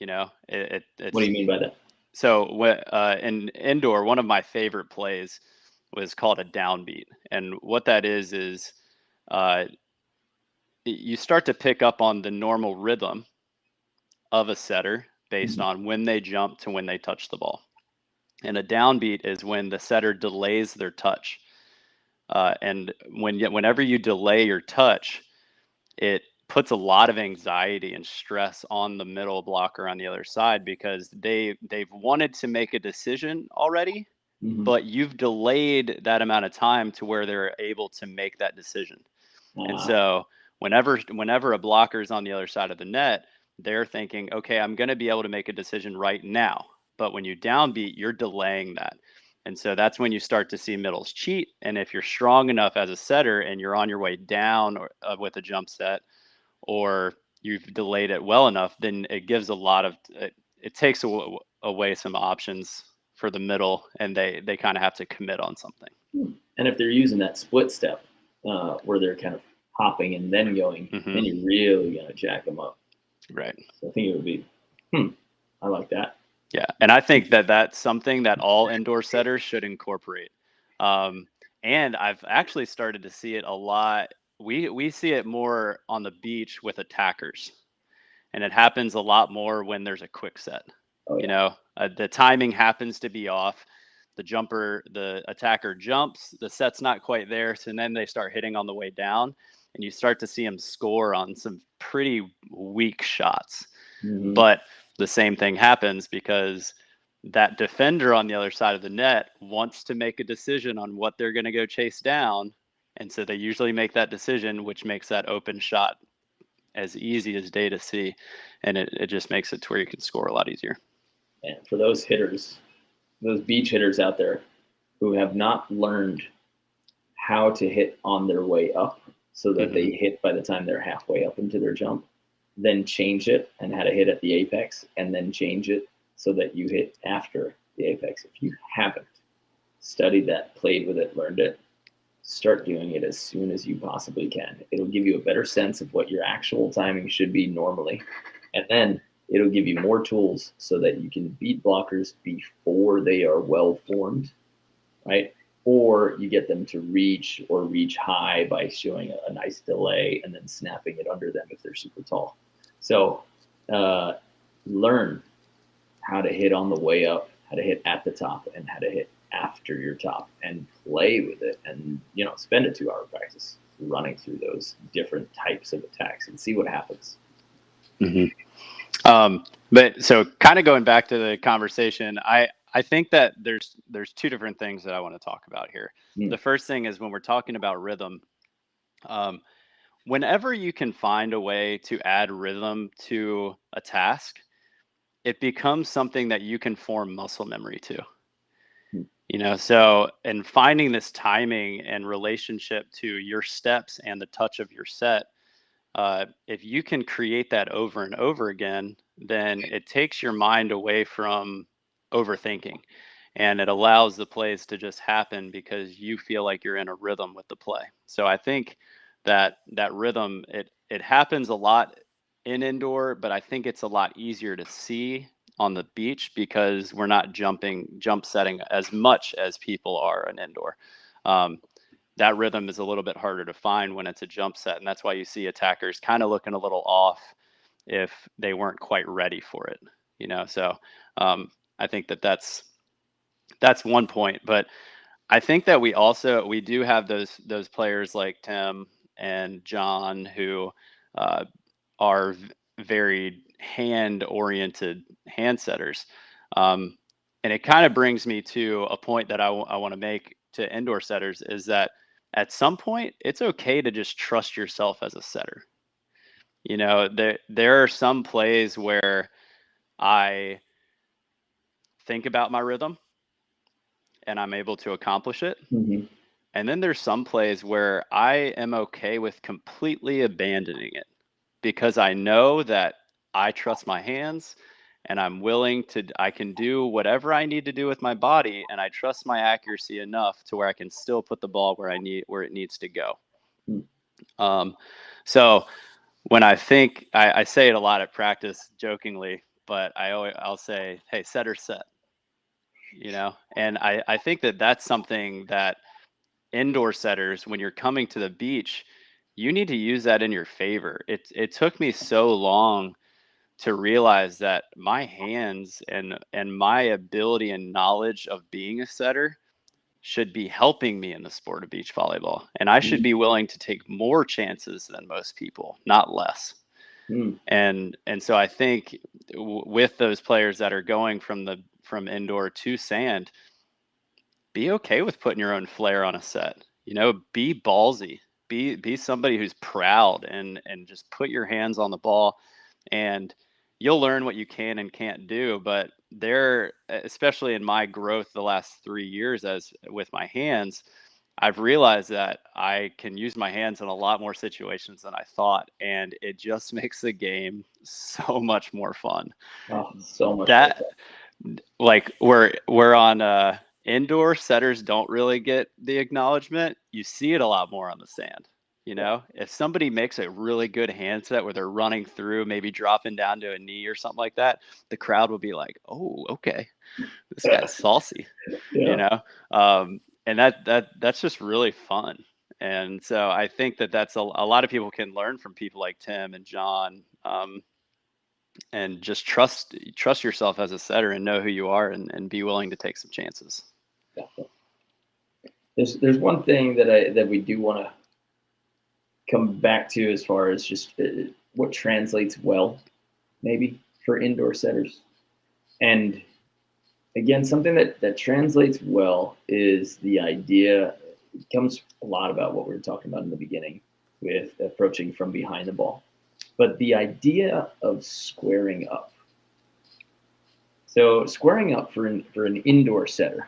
It's, what do you mean by that? So in indoor, one of my favorite plays was called a downbeat. And what that is you start to pick up on the normal rhythm of a setter based on when they jump to when they touch the ball. And a downbeat is when the setter delays their touch. And whenever you delay your touch, it puts a lot of anxiety and stress on the middle blocker on the other side, because they've wanted to make a decision already, but you've delayed that amount of time to where they're able to make that decision. And so whenever a blocker is on the other side of the net, they're thinking, okay, I'm going to be able to make a decision right now. But when you downbeat, you're delaying that. And so that's when you start to see middles cheat. And if you're strong enough as a setter and you're on your way down with a jump set, or you've delayed it well enough, then it gives it takes away some options for the middle, and they kind of have to commit on something. And if they're using that split step where they're kind of hopping and then going, then you're really going to jack them up. Right. So I think it would be, I like that. Yeah, and I think that that's something that all indoor setters should incorporate. And I've actually started to see it a lot. We see it more on the beach with attackers, and it happens a lot more when there's a quick set. Oh, You yeah. know, the timing happens to be off. The attacker jumps, the set's not quite there, so then they start hitting on the way down, and you start to see them score on some pretty weak shots. Mhm. But the same thing happens because that defender on the other side of the net wants to make a decision on what they're going to go chase down. And so they usually make that decision, which makes that open shot as easy as day to see. And it just makes it to where you can score a lot easier. And for those hitters, those beach hitters out there who have not learned how to hit on their way up so that they hit by the time they're halfway up into their jump, then change it and how to hit at the apex, and then change it so that you hit after the apex. If you haven't studied that, played with it, learned it, start doing it as soon as you possibly can. It'll give you a better sense of what your actual timing should be normally. And then it'll give you more tools so that you can beat blockers before they are well formed, right? Or you get them to reach or reach high by showing a nice delay and then snapping it under them if they're super tall. So learn how to hit on the way up, how to hit at the top, and how to hit after your top, and play with it, and spend a 2-hour practice running through those different types of attacks and see what happens. But so kind of going back to the conversation, I think that there's two different things that I want to talk about here. The first thing is when we're talking about rhythm, whenever you can find a way to add rhythm to a task, it becomes something that you can form muscle memory to. So in finding this timing and relationship to your steps and the touch of your set, if you can create that over and over again, then it takes your mind away from overthinking, and it allows the plays to just happen because you feel like you're in a rhythm with the play. So I think that rhythm, it happens a lot in indoor, but I think it's a lot easier to see on the beach because we're not jump setting as much as people are in indoor. That rhythm is a little bit harder to find when it's a jump set. And that's why you see attackers kind of looking a little off if they weren't quite ready for it, So I think that that's one point. But I think that we do have those players like Tim and John who are very hand-oriented hand setters. And it kind of brings me to a point that I want to make to indoor setters is that at some point, it's okay to just trust yourself as a setter. There are some plays where I think about my rhythm and I'm able to accomplish it. And then there's some plays where I am okay with completely abandoning it because I know that I trust my hands and I can do whatever I need to do with my body, and I trust my accuracy enough to where I can still put the ball where it needs to go. So when I think, I say it a lot at practice jokingly, but I'll say, hey, set or set, and I think that that's something that indoor setters, when you're coming to the beach, you need to use that in your favor. It took me so long to realize that my hands and my ability and knowledge of being a setter should be helping me in the sport of beach volleyball. And I should be willing to take more chances than most people, not less. And so I think with those players that are going from indoor to sand, be okay with putting your own flair on a set. Be ballsy. Be somebody who's proud and just put your hands on the ball, and you'll learn what you can and can't do. But especially in my growth the last 3 years as with my hands, I've realized that I can use my hands in a lot more situations than I thought, and it just makes the game so much more fun. Oh, so much Like we're on indoor setters don't really get the acknowledgement. You see it a lot more on the sand. Yeah. If somebody makes a really good handset where they're running through, maybe dropping down to a knee or something like that, the crowd will be like, "Oh, okay, this guy's saucy," you Yeah. know. And that's just really fun. And so I think that that's a lot of people can learn from people like Tim and John, and just trust yourself as a setter and know who you are, and be willing to take some chances. Definitely. There's one thing that we do want to come back to as far as just what translates well, maybe for indoor setters. And again, something that translates well is the idea. It comes a lot about what we were talking about in the beginning with approaching from behind the ball, but the idea of squaring up. So squaring up for an indoor setter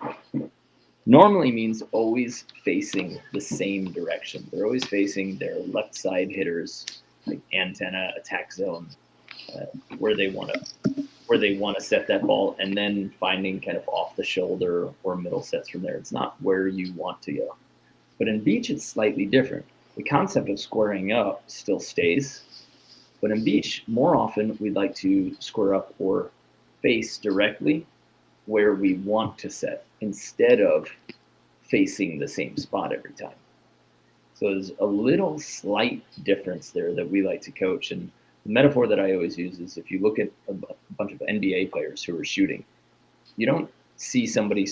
normally means always facing the same direction. They're always facing their left side hitters, like antenna, attack zone, uh, where they want to set that ball, and then finding kind of off the shoulder or middle sets from there. It's not where you want to go. But in beach, it's slightly different. The concept of squaring up still stays, but in beach, more often we'd like to square up or face directly where we want to set instead of facing the same spot every time. So there's a little slight difference there that we like to coach. And the metaphor that I always use is if you look at a bunch of NBA players who are shooting, you don't see somebody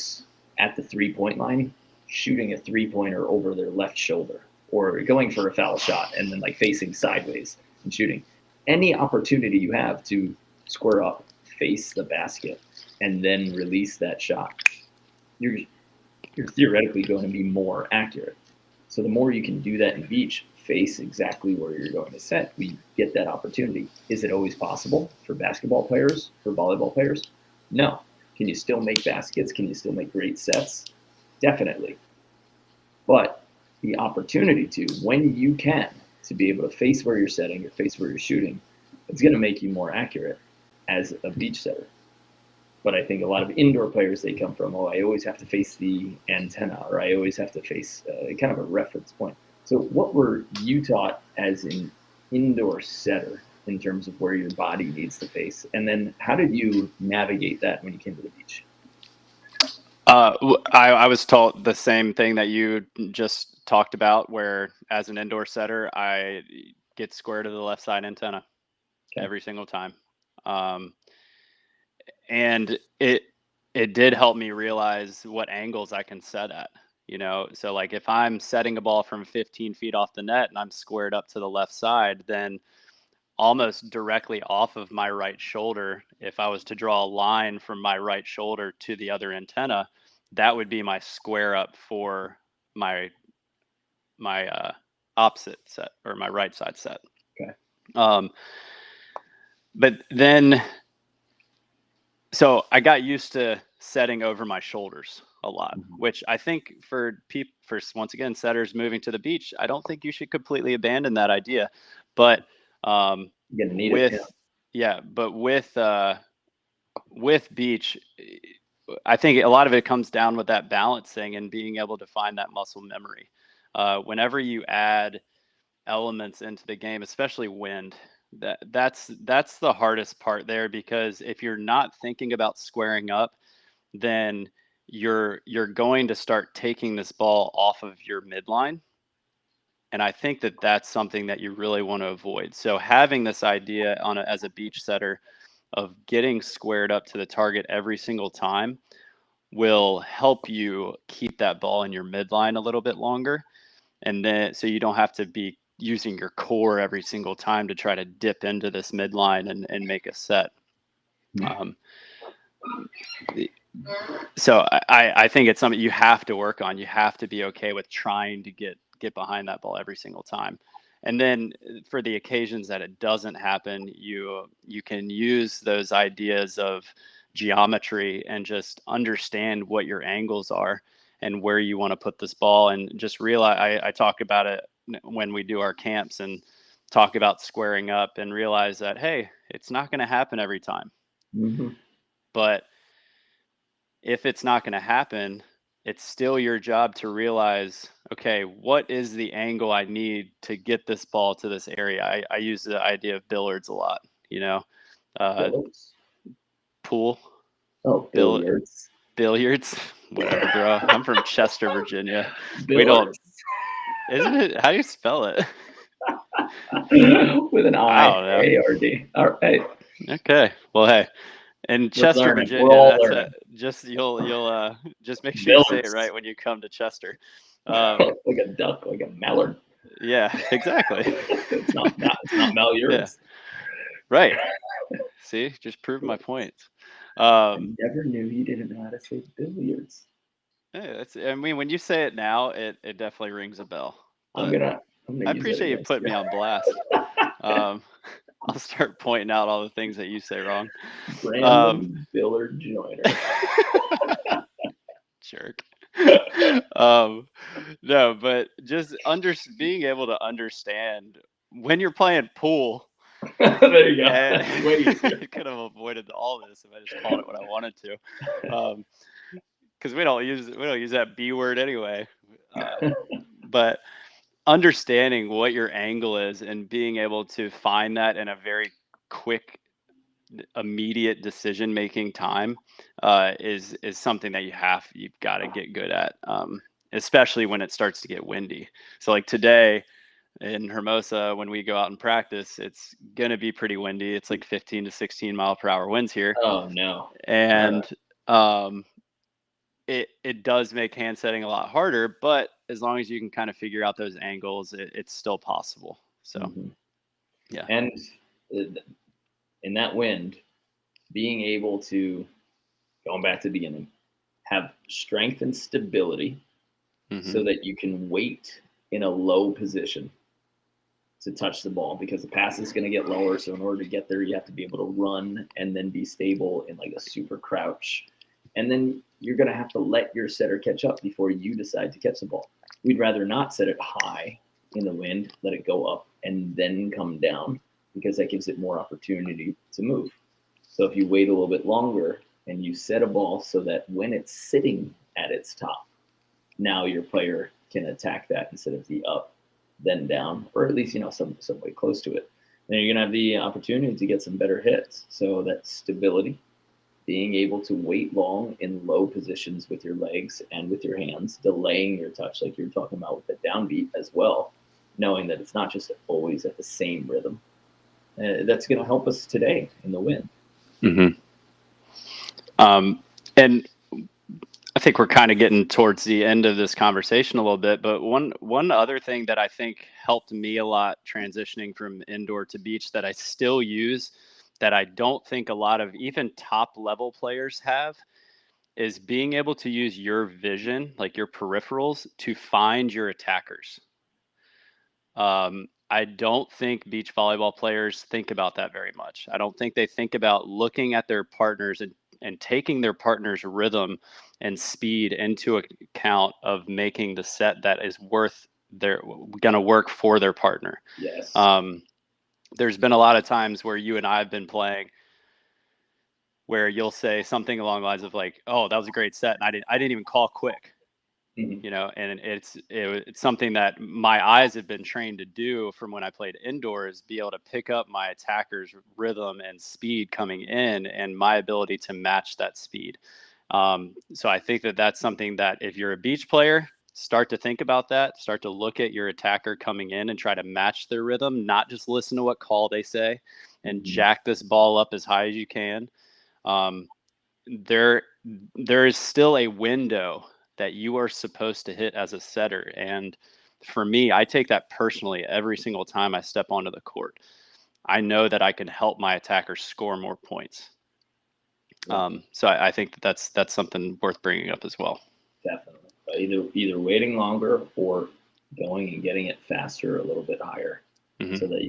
at the 3 point line shooting a 3 pointer over their left shoulder or going for a foul shot and then like facing sideways and shooting. Any opportunity you have to square up, face the basket, and then release that shot, you're you're theoretically going to be more accurate. So the more you can do that in beach, face exactly where you're going to set, we get that opportunity. Is it always possible for basketball players, for volleyball players? No. Can you still make baskets? Can you still make great sets? Definitely. But the opportunity to, when you can, to be able to face where you're setting or face where you're shooting, it's going to make you more accurate as a beach setter. But I think a lot of indoor players, they come from, oh, I always have to face the antenna, or I always have to face kind of a reference point. So what were you taught as an indoor setter in terms of where your body needs to face? And then how did you navigate that when you came to the beach? I was taught the same thing that you just talked about, where as an indoor setter, I get square to the left side antenna Okay. every single time. Um, and it did help me realize what angles I can set at. So like if I'm setting a ball from 15 feet off the net and I'm squared up to the left side, then almost directly off of my right shoulder, if I was to draw a line from my right shoulder to the other antenna, that would be my square up for my opposite set, or my right side set. Okay. Um, but then So I got used to setting over my shoulders a lot, Mm-hmm. which I think for people, for once again, setters moving to the beach, I don't think you should completely abandon that idea. But You're gonna need it. with, yeah, but with beach, I think a lot of it comes down with that balancing and being able to find that muscle memory. Whenever you add elements into the game, especially wind, that's the hardest part there, because if you're not thinking about squaring up, then you're going to start taking this ball off of your midline. And I think that that's something that you really want to avoid. So having this idea as a beach setter of getting squared up to the target every single time will help you keep that ball in your midline a little bit longer. And then so you don't have to be using your core every single time to try to dip into this midline and make a set. Um, so I think it's something you have to work on. You have to be okay with trying to get behind that ball every single time. And then for the occasions that it doesn't happen, you can use those ideas of geometry and just understand what your angles are and where you want to put this ball, and just realize I talk about it when we do our camps and talk about squaring up, and realize that, hey, it's not going to happen every time. Mm-hmm. But if it's not going to happen, it's still your job to realize, okay, what is the angle I need to get this ball to this area? I use the idea of billiards a lot, uh, Billiards. pool, Oh, bill, billiards. billiards, whatever, bro. I'm from Chester, Virginia. We don't, Billiards. isn't it? How do you spell it? With an I I, don't know. A-R-D. All right. Okay. Well, hey, in We're Chester, learning. We're Virginia, all that's learning. just you'll just make sure you say it Billiards. right when you come to Chester. Like a duck, like a mallard. Yeah, exactly. It's not Yeah, mallards. right. See, just proved my point. I Um, never knew you didn't know how to say billiards. I mean, when you say it now, it definitely rings a bell. I'm But gonna I use it appreciate you against putting you. me on blast. Um, I'll start pointing out all the things that you say wrong. Brandon Billard Joyner. Jerk. No, but just being able to understand when you're playing pool. There you go. And That's way easier. I could have avoided all this if I just called it what I wanted to. Because we don't use that B word anyway. But understanding what your angle is and being able to find that in a very quick, immediate decision making time is something that you've got to get good at, especially when it starts to get windy. So like today in Hermosa, when we go out and practice, it's gonna be pretty windy. It's like 15 to 16 mile per hour winds here, Oh no. and it does make hand setting a lot harder. But as long as you can kind of figure out those angles, it's still possible. So Mhm. yeah. And in that wind, being able to, going back to the beginning, have strength and stability so that you can wait in a low position to touch the ball, because the pass is going to get lower. So in order to get there, you have to be able to run and then be stable in like a super crouch. And then you're going to have to let your setter catch up before you decide to catch the ball. We'd rather not set it high in the wind, let it go up and then come down, because that gives it more opportunity to move. So if you wait a little bit longer and you set a ball so that when it's sitting at its top, now your player can attack that instead of the up, then down, or at least, some way close to it. Then you're gonna have the opportunity to get some better hits. So that stability, being able to wait long in low positions with your legs and with your hands, delaying your touch, like you're talking about with the downbeat as well, knowing that it's not just always at the same rhythm. That's gonna help us today in the win. Mm-hmm. And I think we're kind of getting towards the end of this conversation a little bit, but one other thing that I think helped me a lot transitioning from indoor to beach that I still use, that I don't think a lot of even top level players have, is being able to use your vision, like your peripherals, to find your attackers. I don't think beach volleyball players think about that very much. I don't think they think about looking at their partners and taking their partner's rhythm and speed into account of making the set that is they're going to work for their partner. Yes. There's been a lot of times where you and I have been playing where you'll say something along the lines of like, "Oh, that was a great set," and I didn't even call quick. Mhm. And it's something that my eyes have been trained to do from when I played indoors, be able to pick up my attacker's rhythm and speed coming in and my ability to match that speed. So I think that that's something that if you're a beach player, start to think about that, start to look at your attacker coming in and try to match their rhythm, not just listen to what call they say and jack this ball up as high as you can. Um, there is still a window that you are supposed to hit as a setter, and for me, I take that personally every single time I step onto the court. I know that I can help my attacker score more points. So I think that's something worth bringing up as well. Definitely. Either waiting longer or going and getting it faster, a little bit higher, so that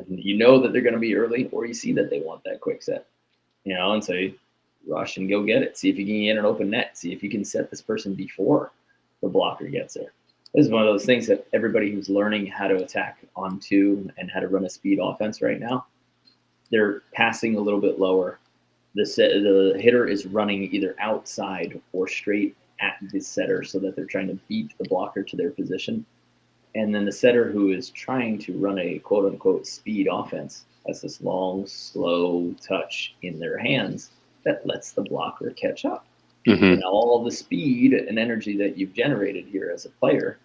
you know that they're going to be early, or you see that they want that quick set, and so you rush and go get it. See if you can get an open net. See if you can set this person before the blocker gets there. This is one of those things that everybody who's learning how to attack on two and how to run a speed offense right now, they're passing a little bit lower. The hitter is running either outside or straight at the setter so that they're trying to beat the blocker to their position. And then the setter who is trying to run a quote unquote speed offense has this long, slow touch in their hands that lets the blocker catch up. Mm-hmm. And all the speed and energy that you've generated here as a player,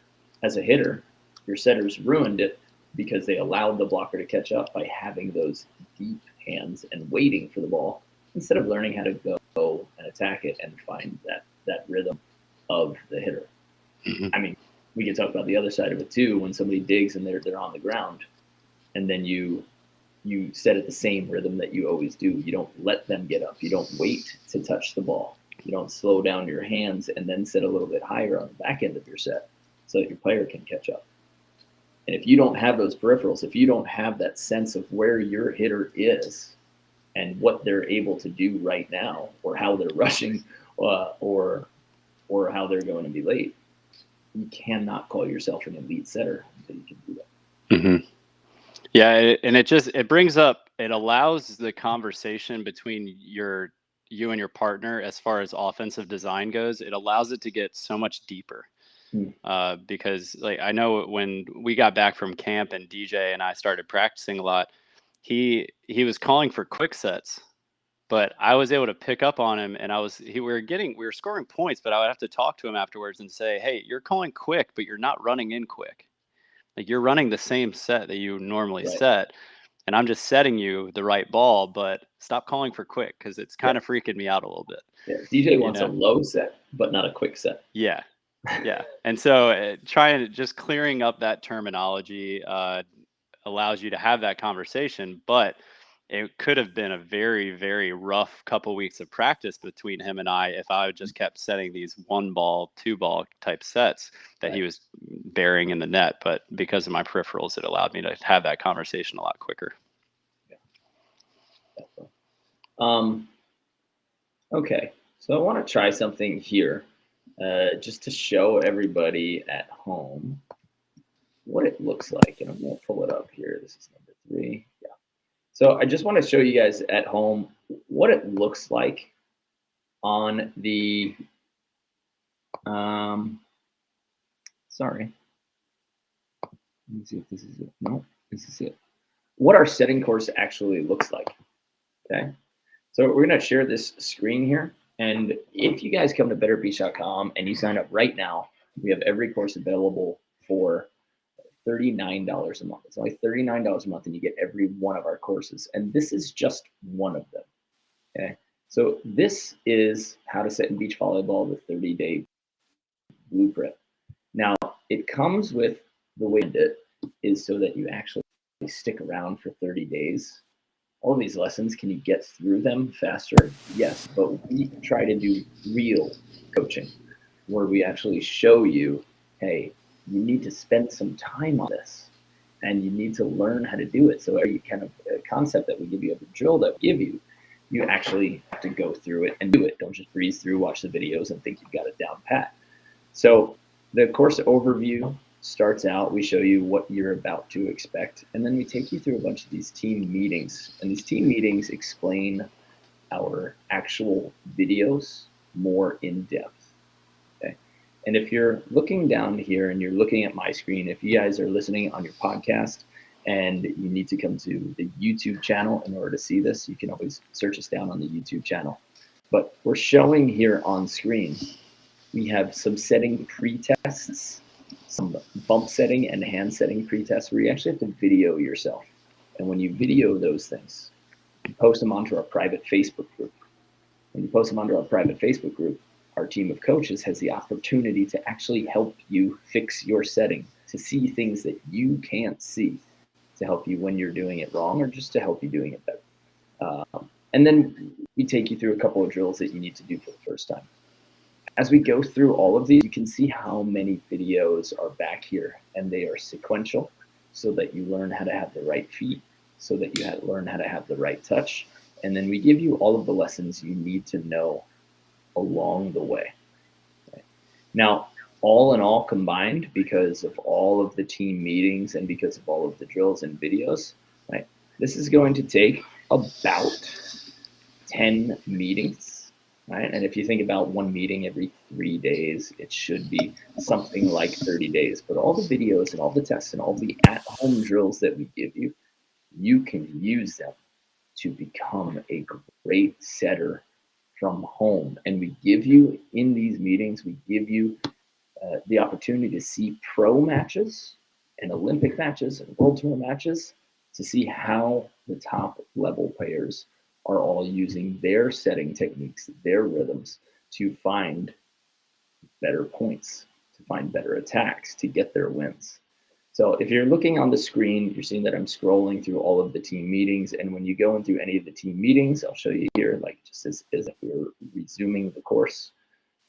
as a hitter, your setters ruined it because they allowed the blocker to catch up by having those deep hands and waiting for the ball instead of learning how to go and attack it and find that rhythm of the hitter. Mm-hmm. I mean, we can talk about the other side of it too. When somebody digs and they're on the ground, and then you set it the same rhythm that you always do. You don't let them get up. You don't wait to touch the ball. You don't slow down your hands and then sit a little bit higher on the back end of your set so that your player can catch up. And if you don't have those peripherals, if you don't have that sense of where your hitter is and what they're able to do right now, or how they're rushing, or how they're going to be late, you cannot call yourself an elite setter until you can do that. Mm-hmm. Yeah, and it brings up, it allows the conversation between you and your partner as far as offensive design goes. It allows it to get so much deeper. Because like I know when we got back from camp and DJ and I started practicing a lot, he was calling for quick sets, but I was able to pick up on him, and we were scoring points, but I would have to talk to him afterwards and say, hey, you're calling quick, but you're not running in quick. Like, you're running the same set that you normally Right. set, and I'm just setting you the right ball, but stop calling for quick because it's kind of freaking me out a little bit. Yeah, DJ wants a low set, but not a quick set. Yeah. Yeah. And so clearing up that terminology allows you to have that conversation, but it could have been a very, very rough couple weeks of practice between him and I if I just kept setting these 1-ball, 2-ball type sets that he was burying in the net. But because of my peripherals, it allowed me to have that conversation a lot quicker. Yeah. Okay, so I want to try something here just to show everybody at home what it looks like. And I'm going to pull it up here. This is number 3. Yeah. So I just want to show you guys at home what it looks like on the, sorry. Let me see if this is it. No, this is it. What our setting course actually looks like, okay? So we're going to share this screen here. And if you guys come to betterbeach.com and you sign up right now, we have every course available for $39 a month. It's only $39 a month, and you get every one of our courses. And this is just one of them. Okay. So this is how to set in beach volleyball, the 30-day blueprint. Now, it comes with the way it is so that you actually stick around for 30 days. All of these lessons, can you get through them faster? Yes, but we try to do real coaching where we actually show you, hey, you need to spend some time on this and you need to learn how to do it. So every kind of concept that we give you, every drill that we give you, you actually have to go through it and do it. Don't just breeze through, watch the videos and think you've got it down pat. So the course overview starts out, we show you what you're about to expect, and then we take you through a bunch of these team meetings. And these team meetings explain our actual videos more in depth. Okay. And if you're looking down here and you're looking at my screen, if you guys are listening on your podcast and you need to come to the YouTube channel in order to see this, you can always search us down on the YouTube channel. But we're showing here on screen, we have some setting pre-tests, some bump setting and hand setting pre-tests where you actually have to video yourself. And when you video those things, you post them onto our private Facebook group. When you post them onto our private Facebook group, our team of coaches has the opportunity to actually help you fix your setting, to see things that you can't see, to help you when you're doing it wrong or just to help you doing it better. And then we take you through a couple of drills that you need to do for the first time. As we go through all of these, you can see how many videos are back here, and they are sequential so that you learn how to have the right feet, so that you learn how to have the right touch. And then we give you all of the lessons you need to know along the way. Okay. Now, all in all combined, because of all of the team meetings and because of all of the drills and videos, right, this is going to take about 10 meetings. right? And if you think about one meeting every 3 days, it should be something like 30 days. But all the videos and all the tests and all the at-home drills that we give you, you can use them to become a great setter from home. And we give you, in these meetings, we give you the opportunity to see pro matches and Olympic matches and World Tour matches to see how the top level players are all using their setting techniques, their rhythms to find better points, to find better attacks, to get their wins. So if you're looking on the screen, you're seeing that I'm scrolling through all of the team meetings. And when you go into any of the team meetings, I'll show you here, like just as if we were resuming the course.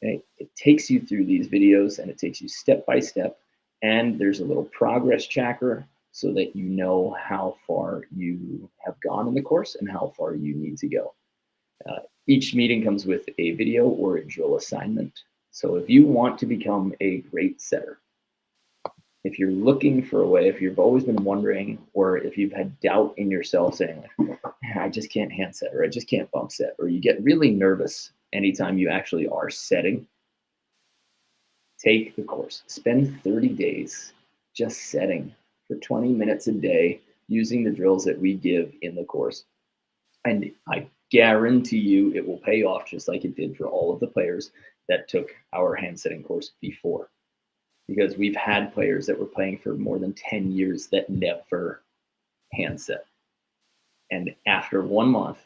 Okay? It takes you through these videos and it takes you step by step. And there's a little progress tracker so that you know how far you have gone in the course and how far you need to go. Each meeting comes with a video or a drill assignment. So if you want to become a great setter, if you're looking for a way, if you've always been wondering, or if you've had doubt in yourself saying, I just can't hand set, or I just can't bump set, or you get really nervous anytime you actually are setting, take the course. Spend 30 days just setting for 20 minutes a day using the drills that we give in the course. And I guarantee you it will pay off just like it did for all of the players that took our hand setting course before. Because we've had players that were playing for more than 10 years that never hand set. And after 1 month,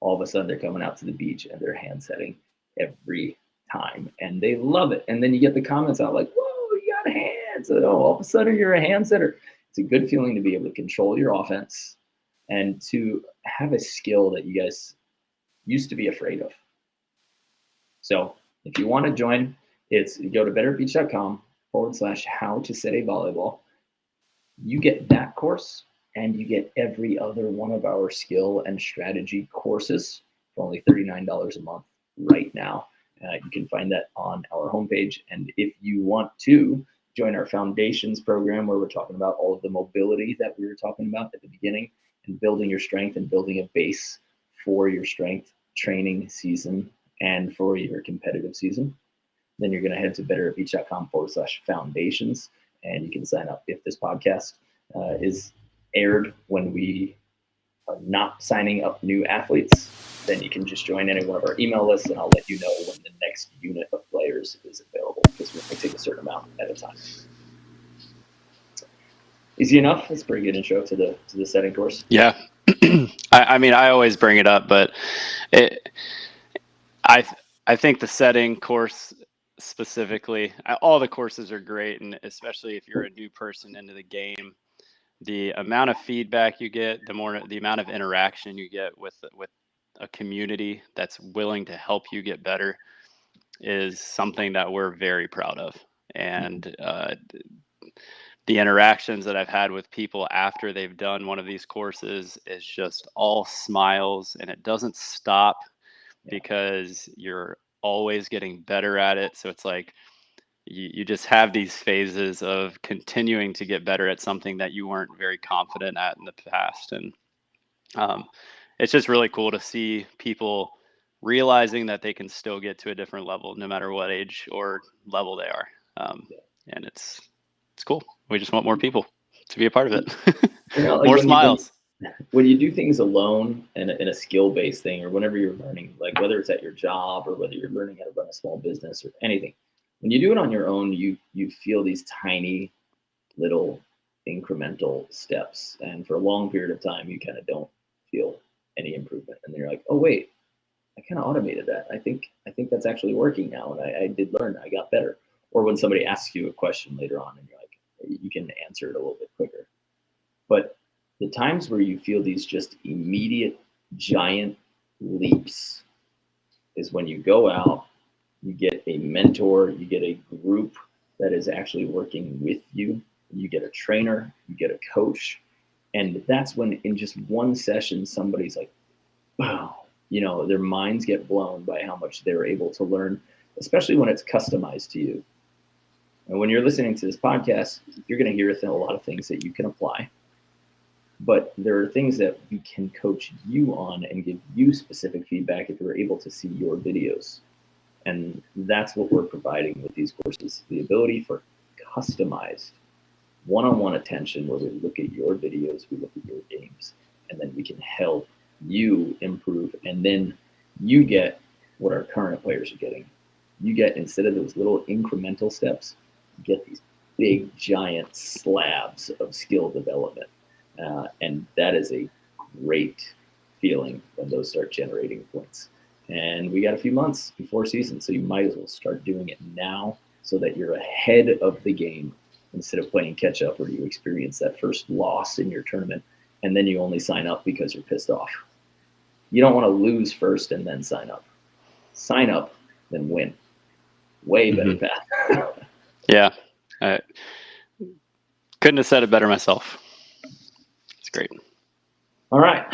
all of a sudden they're coming out to the beach and they're hand setting every time. And they love it. And then you get the comments out like, whoa, you got a hand. So all of a sudden you're a hand setter. It's a good feeling to be able to control your offense and to have a skill that you guys used to be afraid of. So if you want to join, it's go to betterbeach.com/how to set a volleyball. You get that course and you get every other one of our skill and strategy courses for only $39 a month right now. You can find that on our homepage. And if you want to join our foundations program, where we're talking about all of the mobility that we were talking about at the beginning and building your strength and building a base for your strength training season and for your competitive season, then you're going to head to betterbeach.com/foundations, and you can sign up. If this podcast is aired when we are not signing up new athletes, then you can just join any one of our email lists, and I'll let you know when the next unit of players is available, because we only take a certain amount at a time. Easy enough. That's a pretty good intro to the setting course. Yeah. I mean, I always bring it up, but I think the setting course specifically, all the courses are great, and especially if you're a new person into the game, the amount of feedback you get, the amount of interaction you get with a community that's willing to help you get better is something that we're very proud of. And the interactions that I've had with people after they've done one of these courses is just all smiles, and it doesn't stop because you're always getting better at it. So it's like you just have these phases of continuing to get better at something that you weren't very confident at in the past. And it's just really cool to see people realizing that they can still get to a different level no matter what age or level they are. And it's cool. We just want more people to be a part of it. Like more smiles. When you do things alone in a skill-based thing, or whenever you're learning, like whether it's at your job or whether you're learning how to run a small business or anything, when you do it on your own, you feel these tiny little incremental steps. And for a long period of time, you kind of don't feel any improvement. And then you're like, oh, wait, I kind of automated that. I think that's actually working now. And I did learn, I got better. Or when somebody asks you a question later on and you're like, you can answer it a little bit quicker. But the times where you feel these just immediate giant leaps is when you go out, you get a mentor, you get a group that is actually working with you, you get a trainer, you get a coach, and that's when in just one session, somebody's like, wow, their minds get blown by how much they're able to learn, especially when it's customized to you. And when you're listening to this podcast, you're going to hear a lot of things that you can apply. but there are things that we can coach you on and give you specific feedback if you're able to see your videos. And that's what we're providing with these courses, the ability for customized one-on-one attention where we look at your videos, we look at your games, and then we can help you improve. And then you get what our current players are getting. You get, instead of those little incremental steps, you get these big giant slabs of skill development. And that is a great feeling when those start generating points. And we got a few months before season, so you might as well start doing it now so that you're ahead of the game instead of playing catch up where you experience that first loss in your tournament and then you only sign up because you're pissed off. You don't want to lose first and then sign up. Sign up, then win. Way better path. Yeah. I couldn't have said it better myself. It's great. All right.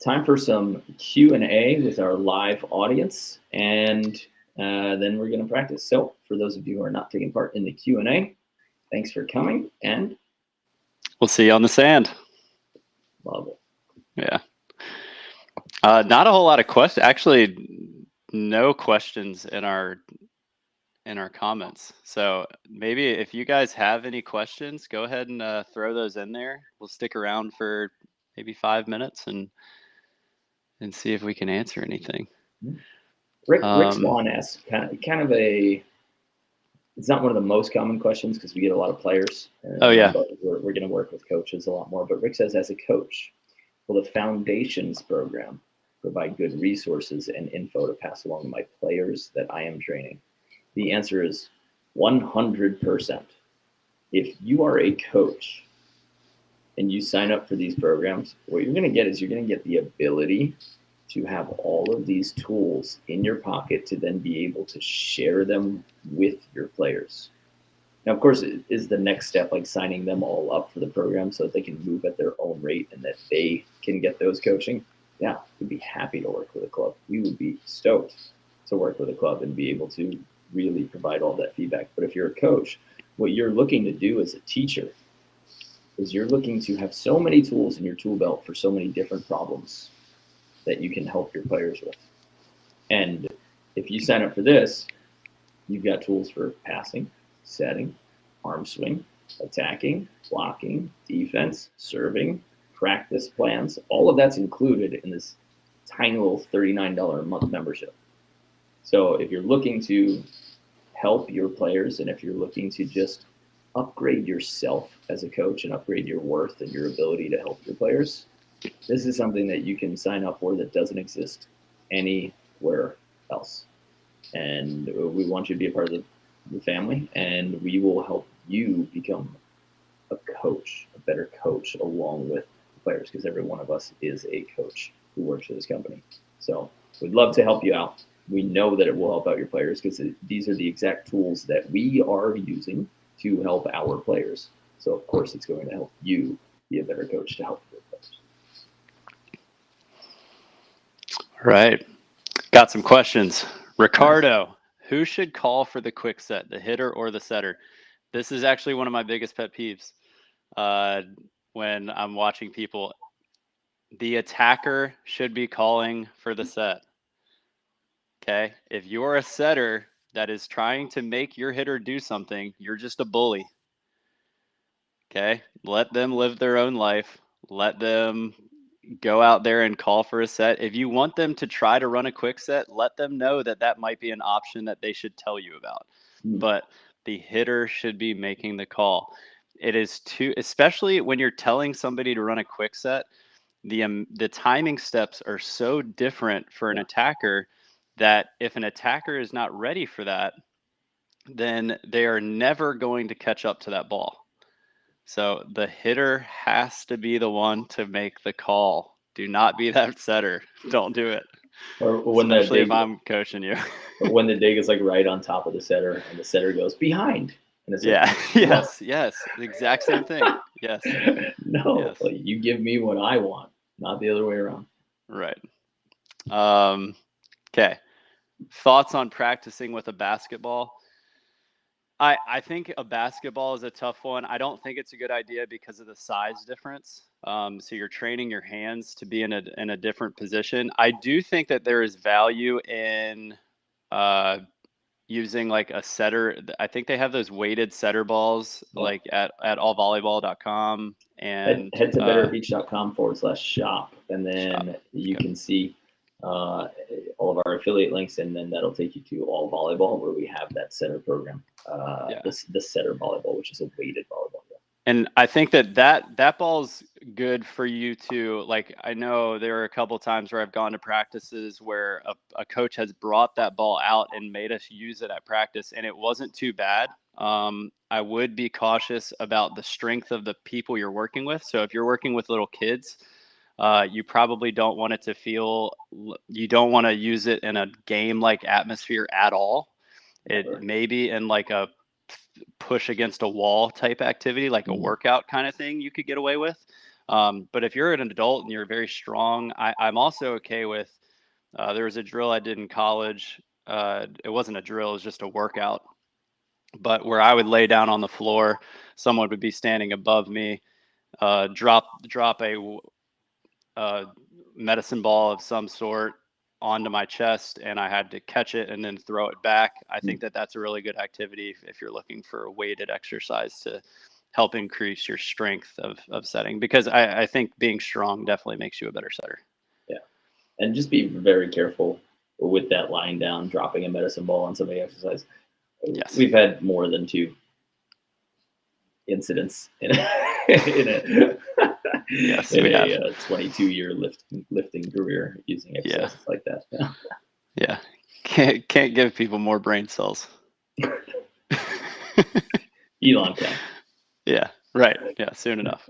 Time for some Q&A with our live audience, and then we're going to practice. So for those of you who are not taking part in the Q&A, thanks for coming, and we'll see you on the sand. Love it. Yeah. Not a whole lot of questions. Actually, no questions in our comments. So maybe if you guys have any questions, go ahead and throw those in there. We'll stick around for maybe 5 minutes and see if we can answer anything. Rick Swan asks kind of a. It's not one of the most common questions because we get a lot of players. Oh yeah. But we're going to work with coaches a lot more. But Rick says, as a coach, will the Foundations program provide good resources and info to pass along to my players that I am training? The answer is 100%. If you are a coach and you sign up for these programs, what you're going to get is you're going to get the ability to have all of these tools in your pocket to then be able to share them with your players. Now, of course, it is the next step, like signing them all up for the program so that they can move at their own rate and that they can get those coaching. Yeah, we'd be happy to work with a club. We would be stoked to work with a club and be able to really provide all that feedback. But if you're a coach, what you're looking to do as a teacher is you're looking to have so many tools in your tool belt for so many different problems that you can help your players with. And if you sign up for this, you've got tools for passing, setting, arm swing, attacking, blocking, defense, serving, practice plans. All of that's included in this tiny little $39 a month membership. So if you're looking to help your players and if you're looking to just upgrade yourself as a coach and upgrade your worth and your ability to help your players, this is something that you can sign up for that doesn't exist anywhere else. And we want you to be a part of the family, and we will help you become a coach, a better coach, along with the players, because every one of us is a coach who works for this company. So we'd love to help you out. We know that it will help out your players because these are the exact tools that we are using to help our players. So, of course, it's going to help you be a better coach to help your players. All right. Got some questions. Ricardo, who should call for the quick set, the hitter or the setter? This is actually one of my biggest pet peeves when I'm watching people. The attacker should be calling for the set. Okay? If you're a setter that is trying to make your hitter do something, you're just a bully. Okay? Let them live their own life. Let them go out there and call for a set. If you want them to try to run a quick set, let them know that that might be an option that they should tell you about. But the hitter should be making the call. It is too, especially when you're telling somebody to run a quick set, the timing steps are so different for an attacker that if an attacker is not ready for that, then they are never going to catch up to that ball. So the hitter has to be the one to make the call. Do not be that setter. Don't do it. Or when especially if I'm coaching you. When the dig is like right on top of the setter and the setter goes behind. And it's yeah. Like, yes. The exact same thing. Yes. No, yes. Like, you give me what I want, not the other way around. Right. Okay. Thoughts on practicing with a basketball? I think a basketball is a tough one. I don't think it's a good idea because of the size difference. So you're training your hands to be in a different position. I do think that there is value in uh, using like a setter. I think they have those weighted setter balls Yep. like at allvolleyball.com and Head to betterbeach.com/shop, and shop. then you Okay. can see all of our affiliate links, and then that'll take you to All Volleyball, where we have that setter program, Yeah. the setter volleyball, which is a weighted volleyball. And I think that ball's good for you to, like, I know there are a couple times where I've gone to practices where a coach has brought that ball out and made us use it at practice, and it wasn't too bad. I would be cautious about the strength of the people you're working with. So if you're working with little kids, you probably don't want it to feel, you don't want to use it in a game like atmosphere at all. Never. It may be in like a push against a wall type activity, like a workout kind of thing, you could get away with. But if you're an adult and you're very strong, I'm also okay with. There was a drill I did in college. It wasn't a drill; it was just a workout. But where I would lay down on the floor, someone would be standing above me, drop a medicine ball of some sort onto my chest, and I had to catch it and then throw it back. I think that that's a really good activity if you're looking for a weighted exercise to help increase your strength of setting, because I think being strong definitely makes you a better setter. Yeah, and just be very careful with that lying down, dropping a medicine ball on somebody exercise. Yes. We've had more than 2 incidents in a Yes, in we have. a 22-year lifting career using exercises like that. Yeah. Yeah. Can't give people more brain cells. Elon can. Yeah. Right. Yeah. Soon enough.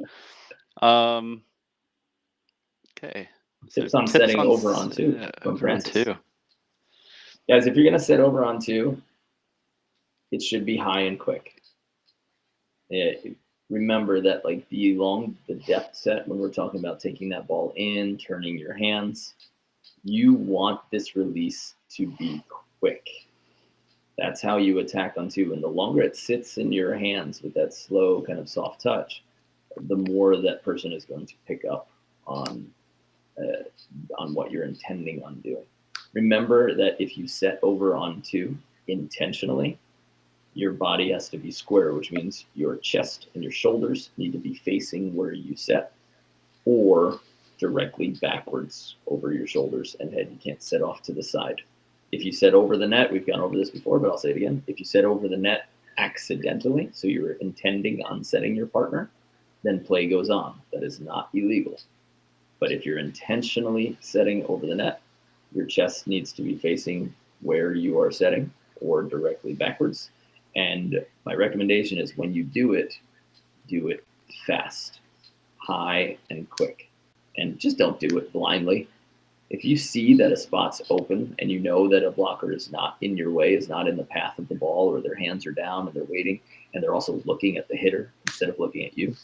Okay. So Tips on setting over on 2 from over on Francis. 2. Guys, if you're gonna set over on 2, it should be high and quick. Remember that, like, the depth set, when we're talking about taking that ball in, turning your hands, you want this release to be quick. That's how you attack on 2. And the longer it sits in your hands with that slow kind of soft touch, the more that person is going to pick up on what you're intending on doing. Remember that if you set over on 2 intentionally, your body has to be square, which means your chest and your shoulders need to be facing where you set, or directly backwards over your shoulders and head. You can't set off to the side. If you set over the net, we've gone over this before, but I'll say it again. If you set over the net accidentally, so you're intending on setting your partner, then play goes on. That is not illegal. But if you're intentionally setting over the net, your chest needs to be facing where you are setting or directly backwards. And my recommendation is, when you do it fast, high, and quick. And just don't do it blindly. If you see that a spot's open and you know that a blocker is not in your way, is not in the path of the ball, or their hands are down and they're waiting and they're also looking at the hitter instead of looking at you,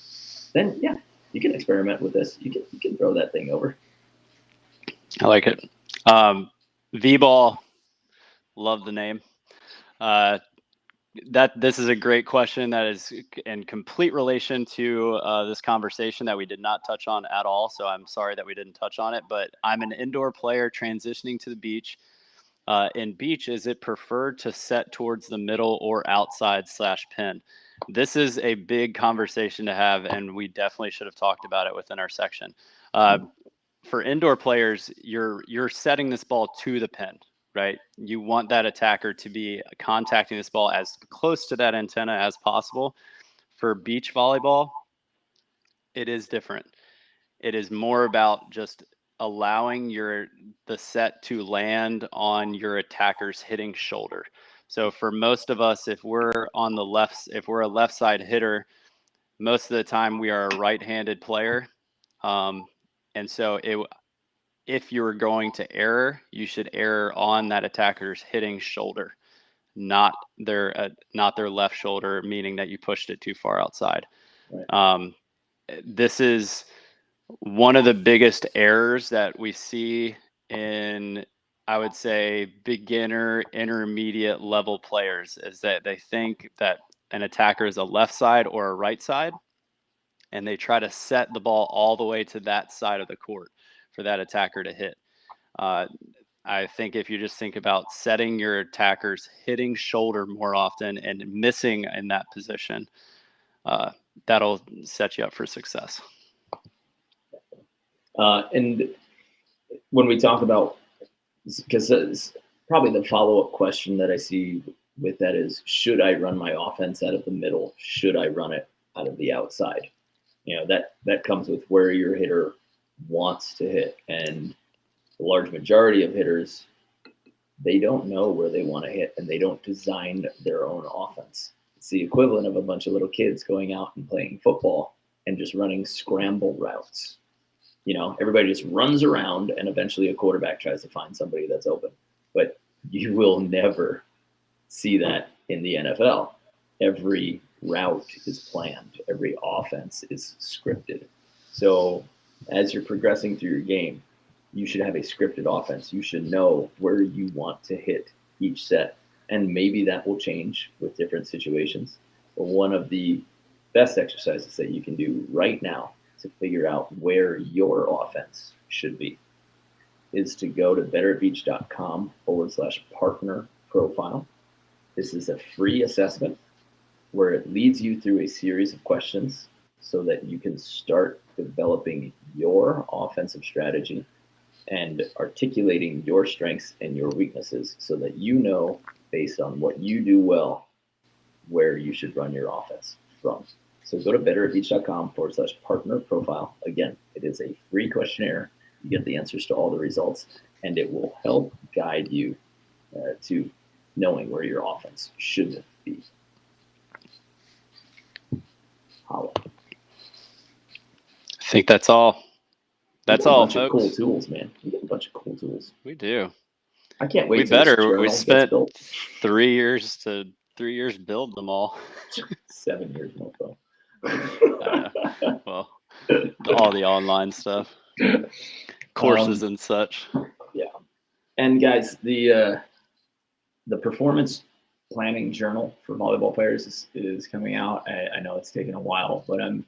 then yeah, you can experiment with this. You can throw that thing over. I like it. V-ball, love the name. This is a great question that is in complete relation to this conversation that we did not touch on at all. So I'm sorry that we didn't touch on it, but I'm an indoor player transitioning to the beach. In beach, is it preferred to set towards the middle or outside/pin? This is a big conversation to have, and we definitely should have talked about it within our section. For indoor players, you're setting this ball to the pin, right? You want that attacker to be contacting this ball as close to that antenna as possible. For beach volleyball, it is different. It is more about just allowing the set to land on your attacker's hitting shoulder. So for most of us, if we're a left side hitter, most of the time we are a right-handed player. And so if you're going to error, you should err on that attacker's hitting shoulder, not their left shoulder, meaning that you pushed it too far outside. Right. This is one of the biggest errors that we see in I would say beginner, intermediate level players is that they think that an attacker is a left side or a right side, and they try to set the ball all the way to that side of the court for that attacker to hit. Uh, I think if you just think about setting your attackers hitting shoulder more often and missing in that position, that'll set you up for success. And when we talk about, because probably the follow-up question that I see with that is, should I run my offense out of the middle? Should I run it out of the outside? That comes with where your hitter wants to hit. And the large majority of hitters, they don't know where they want to hit, and they don't design their own offense. It's the equivalent of a bunch of little kids going out and playing football and just running scramble routes. Everybody just runs around, and eventually a quarterback tries to find somebody that's open. But you will never see that in the NFL. Every route is planned. Every offense is scripted. So as you're progressing through your game, you should have a scripted offense. You should know where you want to hit each set. And maybe that will change with different situations. But one of the best exercises that you can do right now to figure out where your offense should be is to go to betteratbeach.com/partner profile. This is a free assessment where it leads you through a series of questions so that you can start developing your offensive strategy and articulating your strengths and your weaknesses so that you know, based on what you do well, where you should run your offense from. So go to betteratbeach.com/partner profile. Again, it is a free questionnaire. You get the answers to all the results, and it will help guide you to knowing where your offense should be. Holla. I think that's all. That's all, folks. A bunch of cool tools, man. We get a bunch of cool tools. We do. I can't wait. We spent 3 years build them all. 7 years, mofo. Well, all the online stuff, courses and such. Yeah, and guys, the performance planning journal for volleyball players is coming out. I know it's taken a while, but I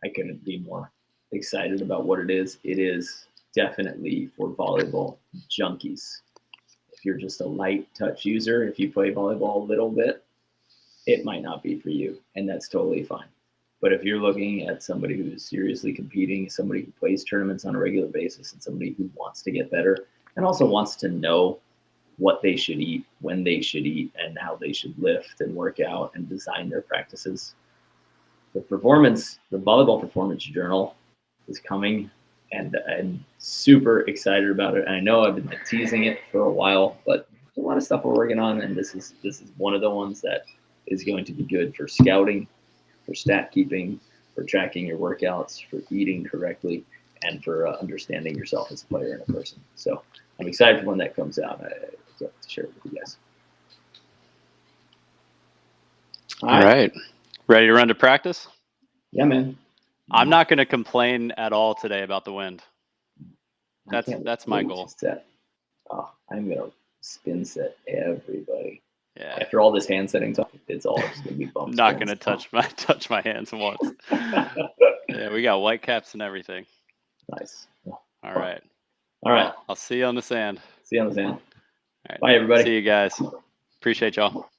couldn't be more excited about what it is. It is definitely for volleyball junkies. If you're just a light touch user, if you play volleyball a little bit, it might not be for you, and that's totally fine. But if you're looking at somebody who's seriously competing, somebody who plays tournaments on a regular basis, and somebody who wants to get better and also wants to know what they should eat, when they should eat, and how they should lift and work out and design their practices, the volleyball performance journal is coming, and I'm super excited about it. And I know I've been teasing it for a while, but there's a lot of stuff we're working on, and this is one of the ones that is going to be good for scouting, for stat keeping, for tracking your workouts, for eating correctly, and for understanding yourself as a player and a person. So I'm excited for when that comes out. I can't wait to share it with you guys. All right. Ready to run to practice? Yeah, man. I'm not going to complain at all today about the wind. That's my goal. Oh, I'm going to spin set everybody. Yeah. After all this hand setting talk, it's all just going to be bumps. I'm not going to touch my hands once. Yeah, we got white caps and everything. Nice. All right. Well, I'll see you on the sand. See you on the sand. All right. Bye, everybody. See you guys. Appreciate y'all.